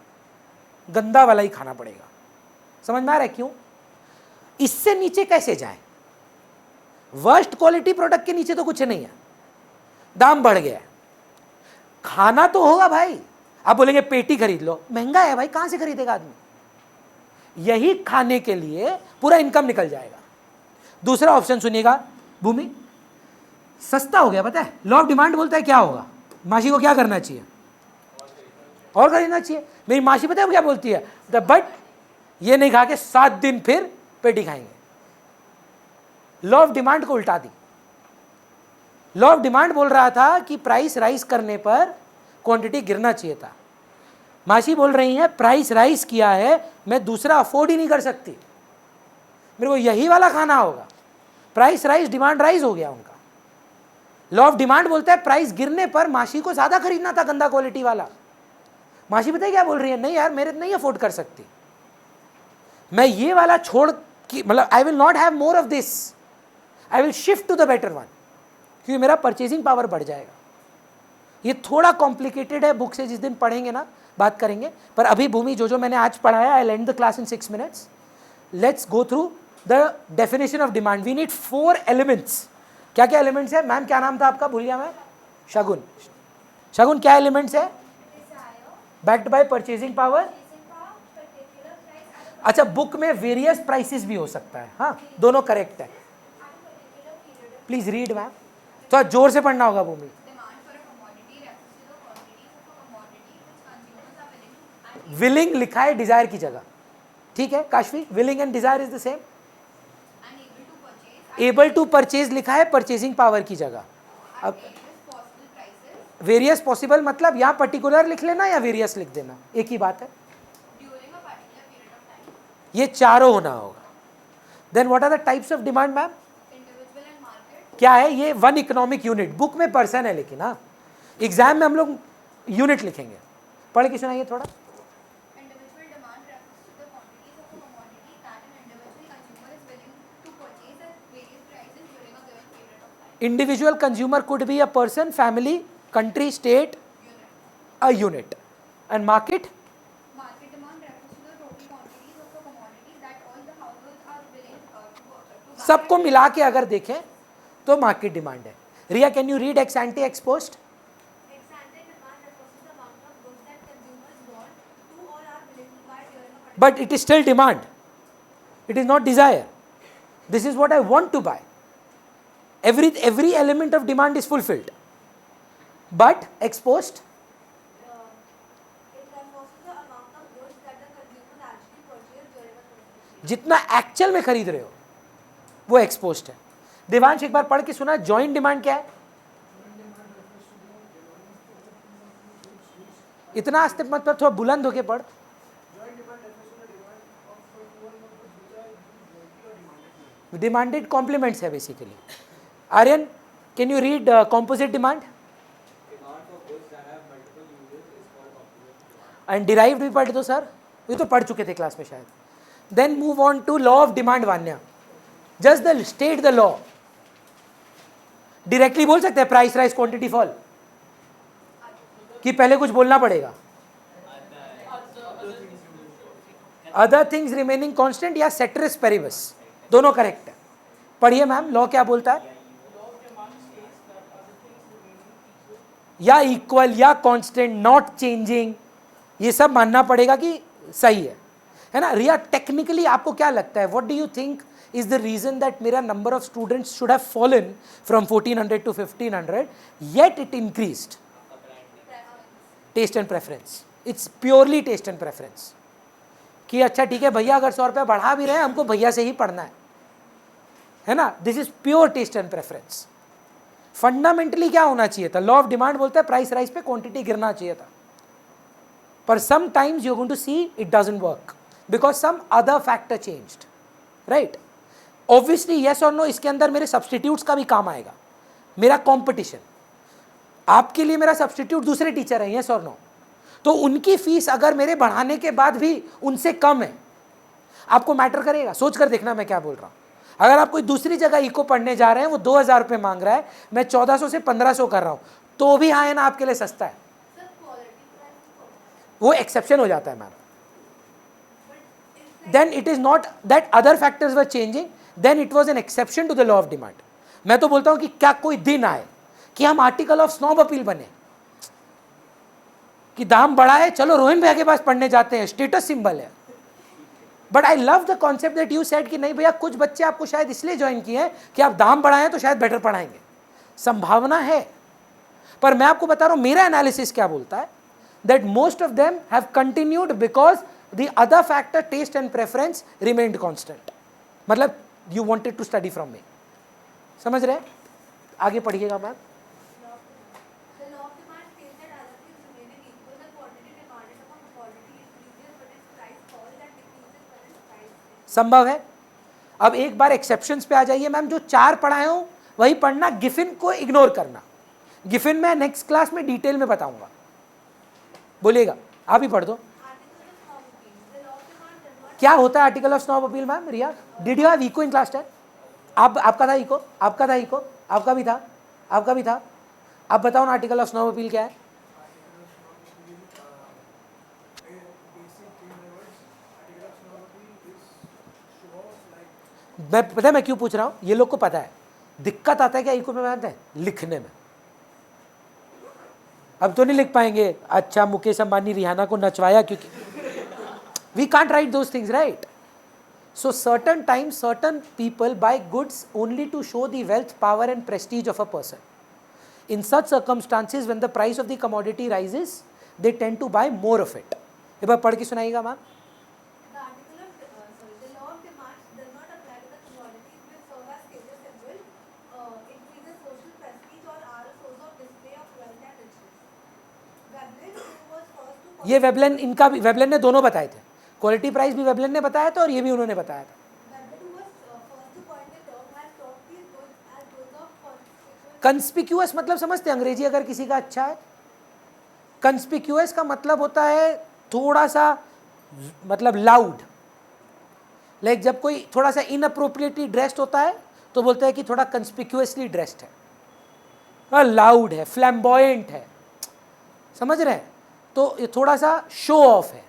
गंदा वाला ही खाना पड़ेगा। समझ में आ रहा है क्यों? इससे नीचे कैसे जाए? वर्स्ट क्वालिटी प्रोडक्ट के नीचे तो कुछ नहीं है, दाम बढ़ गया, खाना तो होगा भाई। आप बोलेंगे पेटी खरीद लो, महंगा है भाई, कहां से खरीदेगा आदमी? यही खाने के लिए पूरा इनकम निकल जाएगा। दूसरा ऑप्शन सुनिएगा, भूमि सस्ता हो गया, पता है लॉ ऑफ डिमांड बोलता है क्या होगा? मासी को क्या करना चाहिए? और खरीदना चाहिए। मेरी मासी पता है क्या बोलती है? बट ये नहीं खा के 7 दिन फिर पेटी खाएंगे। लॉ ऑफ डिमांड को उल्टा दी। लॉ ऑफ डिमांड बोल रहा था कि प्राइस राइज करने पर क्वांटिटी गिरना चाहिए था। मासी बोल रही हैं प्राइस राइज किया है, मैं दूसरा अफोर्ड ही नहीं कर सकती, मेरे को यही वाला खाना होगा। प्राइस राइज, डिमांड राइज हो गया उनका। लॉ ऑफ डिमांड बोलता है प्राइस गिरने पर मासी को ज्यादा खरीदना था गंदा क्वालिटी वाला। मासी पता है क्या बोल रही है? नहीं यार, मेरे नहीं अफोर्ड कर सकती, मैं ये वाला छोड़ की, मतलब I will not have more of this, I will shift to the better one, क्योंकि मेरा परचेजिंग पावर बढ़ जाएगा। ये थोड़ा कॉम्प्लिकेटेड है, बुक से जिस दिन पढ़ेंगे ना बात करेंगे, पर अभी भूमि जो मैंने आज पढ़ाया, I end the class in 6 minutes. Let's go through the definition of demand. We need 4 elements. क्या क्या एलिमेंट्स है? मैम क्या नाम था आपका, भूल गया मैं। शगुन। शगुन, क्या एलिमेंट्स है? Backed by purchasing power. अच्छा, बुक में वेरियस प्राइसेस भी हो सकता है, हाँ दोनों करेक्ट है। प्लीज रीड मैम, थोड़ा जोर से पढ़ना होगा भूमि। विलिंग लिखा है डिजायर की जगह, ठीक है Kashvi? Willing and desire is the same. Able to purchase लिखा है परचेजिंग पावर की जगह। अब वेरियस पॉसिबल मतलब यहाँ पर्टिकुलर लिख लेना या वेरियस लिख देना, एक ही बात है। ये चारों होना होगा। Then what are the types of demand ma'am? क्या है ये? 1 इकोनॉमिक यूनिट। बुक में पर्सन है लेकिन, हाँ एग्जाम में हम लोग यूनिट लिखेंगे। पढ़ के सुनाइए थोड़ा। Individual consumer could be a person, family, country, state, a unit. And market? Market demand refers to the total quantities of the commodities that all the households are willing to buy. सबको मिला के अगर देखें तो market demand है। Riya, can you read ex ante ex post? Ex ante demand refers to the amount of goods that consumers want to or are willing to buy during a particular. But it is still demand. It is not desire. This is what I want to buy. Every element of demand is fulfilled. But ex post? It refers to the amount of goods that the consumer actually purchased during a transaction. जितना actual में खरीद रहे हो वो x post है। देवांश एक बार पढ़ के सुना, जॉइंट डिमांड क्या है? इतना आस्ते मत, थोड़ा बुलंद होके पढ़। डिमांडेड कॉम्प्लीमेंट्स है बेसिकली। Aryan, can you read composite demand? And derived भी पढ़ दो सर, ये तो पढ़ चुके थे क्लास में शायद। Then move on to law of demand. Vanya, just the state the law. Directly बोल सकते हैं प्राइस राइज क्वांटिटी फॉल, कि पहले कुछ बोलना पड़ेगा? अदर थिंग्स रिमेनिंग कांस्टेंट या सेटरिस पेरिबस, दोनों करेक्ट है। पढ़िए मैम, लॉ क्या बोलता है? या इक्वल या कांस्टेंट, नॉट चेंजिंग, ये सब मानना पड़ेगा कि सही है ना? रिया, टेक्निकली आपको क्या लगता है, what do you think is the reason that मेरा number of students should have fallen from 1400 to 1500 yet it increased? Taste and preference, it's purely taste and preference. कि अच्छा ठीक है भैया, अगर 100 रुपया बढ़ा भी रहे हैं, हमको भैया से ही पढ़ना है ना? This is pure taste and preference. Fundamentally क्या होना चाहिए था? लॉ ऑफ डिमांड बोलता है प्राइस राइज पे क्वांटिटी गिरना चाहिए था, पर sometimes you are going to see it doesn't work because some other factor changed, right? Obviously yes और नो, इसके अंदर मेरे सब्सटीट्यूट्स का भी काम आएगा, मेरा कंपटीशन। आपके लिए मेरा सब्सटीट्यूट दूसरे टीचर हैं, यस और नो, तो उनकी फीस अगर मेरे बढ़ाने के बाद भी उनसे कम है, आपको मैटर करेगा? सोच कर देखना मैं क्या बोल रहा हूँ। अगर आप कोई दूसरी जगह इको पढ़ने जा रहे हैं, वो 2000 रुपये मांग रहा है, मैं 1400 से 1500 कर रहा हूँ, तो भी हाँ है ना, आपके लिए सस्ता है। वो एक्सेप्शन हो जाता है ma'am. Then it is not that other factors were changing, then it was an exception to the law of demand. मैं तो बोलता हूँ कि क्या कोई दिन आए कि हम आर्टिकल ऑफ स्नॉब अपील बने, कि दाम बढ़ा है, चलो रोहिन भैया के पास पढ़ने जाते हैं, स्टेटस सिंबल है। But I love the concept that you said कि नहीं भैया, कुछ बच्चे आपको शायद इसलिए ज्वाइन किए हैं कि आप दाम बढ़ाएं तो शायद बेटर पढ़ाएंगे, संभावना है। पर मैं आपको बता रहा हूं मेरा एनालिसिस क्या बोलता है, that most of them have continued because the other factor taste and preference remained constant. मतलब you wanted to study from me, समझ रहे? आगे पढ़िएगा ma'am. The law of demand states that other things remaining equal, the quantity demanded upon the quantity increases when its price falls and decreases when its price rises. संभव है। अब एक बार exceptions पे आ जाइए मैम, जो 4 पढ़ाए हो वही पढ़ना, गिफिन को इग्नोर करना। गिफिन में नेक्स्ट क्लास में डिटेल में बताऊंगा, बोलिएगा, आप ही पढ़ दो। Article of Snob Appeal. The law of demand does not क्या होता है article of snob appeal ma'am? Riya, did you have eco in class 10? आपका था इको, आपका था इको, आपका भी था, आपका भी था। आप बताओ ना आर्टिकल ऑफ स्नॉब अपील क्या है? मैं पता है मैं क्यों पूछ रहा हूँ, ये लोग को पता है। दिक्कत आता है क्या इको में जानते हैं? लिखने में। अब तो नहीं लिख पाएंगे, अच्छा मुकेश अंबानी रिहाना को नचवाया क्योंकि we can't write those things, right? So certain times, certain people buy goods only to show the wealth, power and prestige of a person. In such circumstances, when the price of the commodity rises, they tend to buy more of it. एक बार पढ़ के सुनाइएगा ma'am. The article of the law of demand does not apply to the commodities which serve as status symbol, increases social prestige or are a source of display of wealth and riches. Veblen, who was first to ये Veblen, इनका भी Veblen ने दोनों बताए थे। Quality price भी Veblen ने बताया था और ये भी उन्होंने बताया था। Veblen, who was first to coin the term, has termed these goods as goods of conspicuous. कंस्पिक्यूअस मतलब समझते हैं अंग्रेजी अगर किसी का अच्छा है? कंस्पिक्यूअस का मतलब होता है थोड़ा सा, मतलब लाउड। लाइक जब कोई थोड़ा सा इनअप्रोप्रिएटली ड्रेस्ड होता है तो बोलते हैं कि थोड़ा कंस्पिक्यूअसली ड्रेस्ड है, लाउड है, फ्लैम्बॉयेंट है, समझ रहे हैं? तो ये थोड़ा सा शो ऑफ है,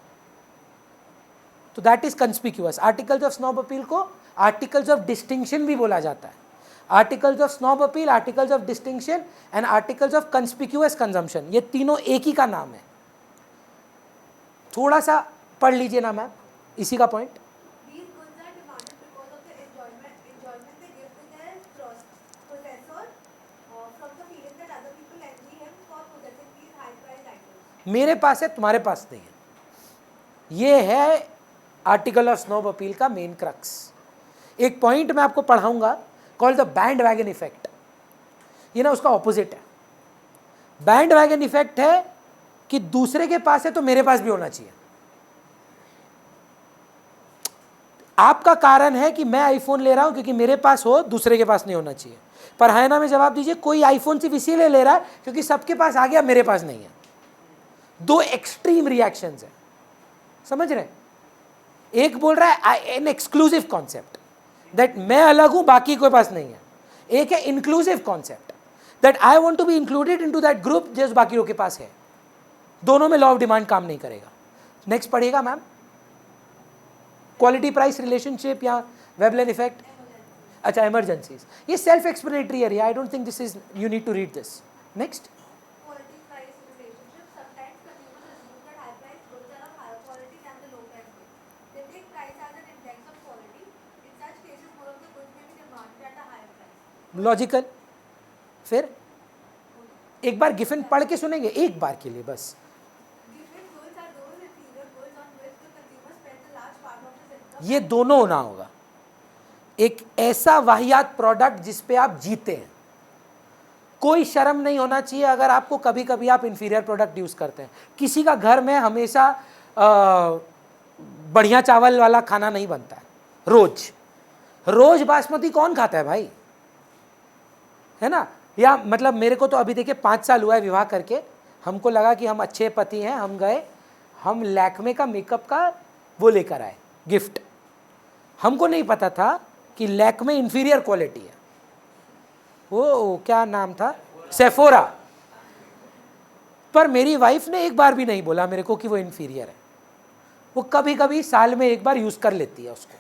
तो that is conspicuous. Articles of snob appeal को आर्टिकल्स ऑफ डिस्टिंक्शन भी बोला जाता है। Articles of snob appeal, articles of distinction and articles of conspicuous consumption, ये तीनों एक ही का नाम है। थोड़ा सा पढ़ लीजिए ना मैम, इसी का point. These goods are demanded because of the enjoyment they give to their possessor, from the feeling that other people envy him for possessing these high-priced items. मेरे पास है, तुम्हारे पास नहीं है। ये है आर्टिकल ऑफ स्नॉब अपील का main crux. एक point मैं आपको पढ़ाऊंगा called the band wagon effect. ये ना उसका ऑपोजिट है। बैंड वैगन इफेक्ट है कि दूसरे के पास है तो मेरे पास भी होना चाहिए। आपका कारण है कि मैं आईफोन ले रहा हूं क्योंकि मेरे पास हो, दूसरे के पास नहीं होना चाहिए। पर है ना में जवाब दीजिए, कोई आईफोन सिर्फ इसीलिए ले रहा है क्योंकि सबके पास आ गया, मेरे पास नहीं है। दो एक्सट्रीम रिएक्शंस है, समझ रहे हैं? एक बोल रहा है एन एक्सक्लूसिव कॉन्सेप्ट, दैट मैं अलग हूं, बाकी कोई पास नहीं है। एक है inclusive concept, that I want to be included into that group जो बाकी लोगों के पास है। दोनों में लॉ ऑफ डिमांड काम नहीं करेगा। नेक्स्ट पढ़ेगा मैम, क्वालिटी प्राइस रिलेशनशिप या वेबलेन इफेक्ट। अच्छा, इमरजेंसीज, ये सेल्फ एक्सप्लेनेटरी है, I don't think this is, you need to read this. Next, Quality price relationship. Sometimes consumers assume that high price goods are of higher quality than the low price goods. They take price as an index of quality. In such cases, more of the goods may be demanded at a higher price. Logical. फिर एक बार Giffen पढ़ के सुनेंगे, एक बार के लिए बस। Given goods are those inferior goods on which the consumer spends a large part of his income. ये दोनों होना होगा। एक ऐसा वाहियात प्रोडक्ट जिस पे आप जीते हैं। कोई शर्म नहीं होना चाहिए अगर आपको कभी कभी आप इंफीरियर प्रोडक्ट यूज करते हैं। किसी का घर में हमेशा बढ़िया चावल वाला खाना नहीं बनता है, रोज रोज बासमती कौन खाता है भाई, है ना। या मतलब मेरे को तो अभी देखिए 5 साल हुआ है विवाह करके, हमको लगा कि हम अच्छे पति हैं, हम गए, हम लैक्मे का मेकअप का वो लेकर आए गिफ्ट। हमको नहीं पता था कि लैक्मे इंफीरियर क्वालिटी है। वो क्या नाम था, सेफोरा। पर मेरी वाइफ ने एक बार भी नहीं बोला मेरे को कि वो इंफीरियर है। वो कभी कभी साल में एक बार यूज कर लेती है उसको,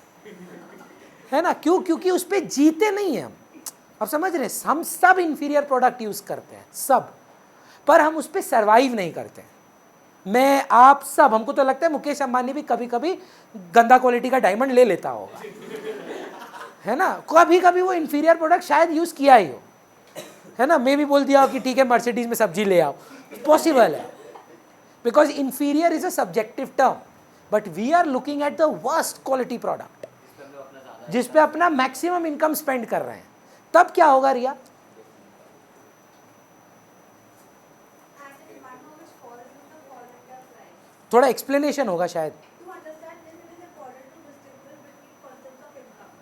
है ना। क्यों? क्योंकि उस पर जीते नहीं हैं हम। आप समझ रहे हैं, हम सब इंफीरियर प्रोडक्ट यूज करते हैं सब, पर हम उस पर सर्वाइव नहीं करते हैं। मैं, आप सब, हमको तो लगता है मुकेश अंबानी भी कभी कभी गंदा क्वालिटी का डायमंड ले लेता होगा, है ना। कभी कभी वो इंफीरियर प्रोडक्ट शायद यूज किया ही हो, है ना। मैं भी बोल दिया हो कि ठीक है मर्सिडीज में सब्जी ले आओ, पॉसिबल है, because inferior is a subjective term, but we are looking at the worst quality product जिस पे अपना मैक्सिमम इनकम स्पेंड कर रहे हैं। तब क्या होगा रिया? And the demand for which falls in the following price. थोड़ा एक्सप्लेनेशन होगा शायद। To understand this, it is important to distinguish between concepts of income.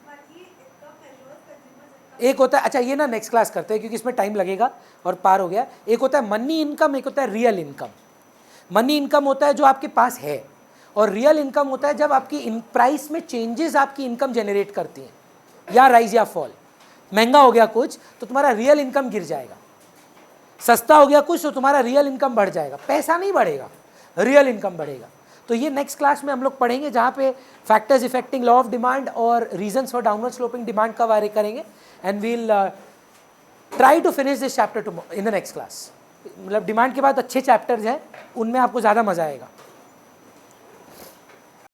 Money income measures consumers' income. एक होता है, अच्छा ये ना नेक्स्ट क्लास करते हैं क्योंकि इसमें टाइम लगेगा और पार हो गया। एक होता है मनी इनकम, एक होता है रियल इनकम। मनी इनकम होता है जो आपके पास है, और रियल इनकम होता है जब आपकी प्राइस में चेंजेस आपकी इनकम जनरेट करती हैं, या राइज या फॉल। महंगा हो गया कुछ तो तुम्हारा रियल इनकम गिर जाएगा, सस्ता हो गया कुछ तो तुम्हारा रियल इनकम बढ़ जाएगा। पैसा नहीं बढ़ेगा, रियल इनकम बढ़ेगा। तो ये नेक्स्ट क्लास में हम लोग पढ़ेंगे, जहाँ पे factors affecting law of demand और reasons for downward sloping demand का बारे करेंगे। And we'll try to finish this chapter in the next class. मतलब डिमांड के बाद अच्छे चैप्टर्स हैं, उनमें आपको ज़्यादा मज़ा आएगा।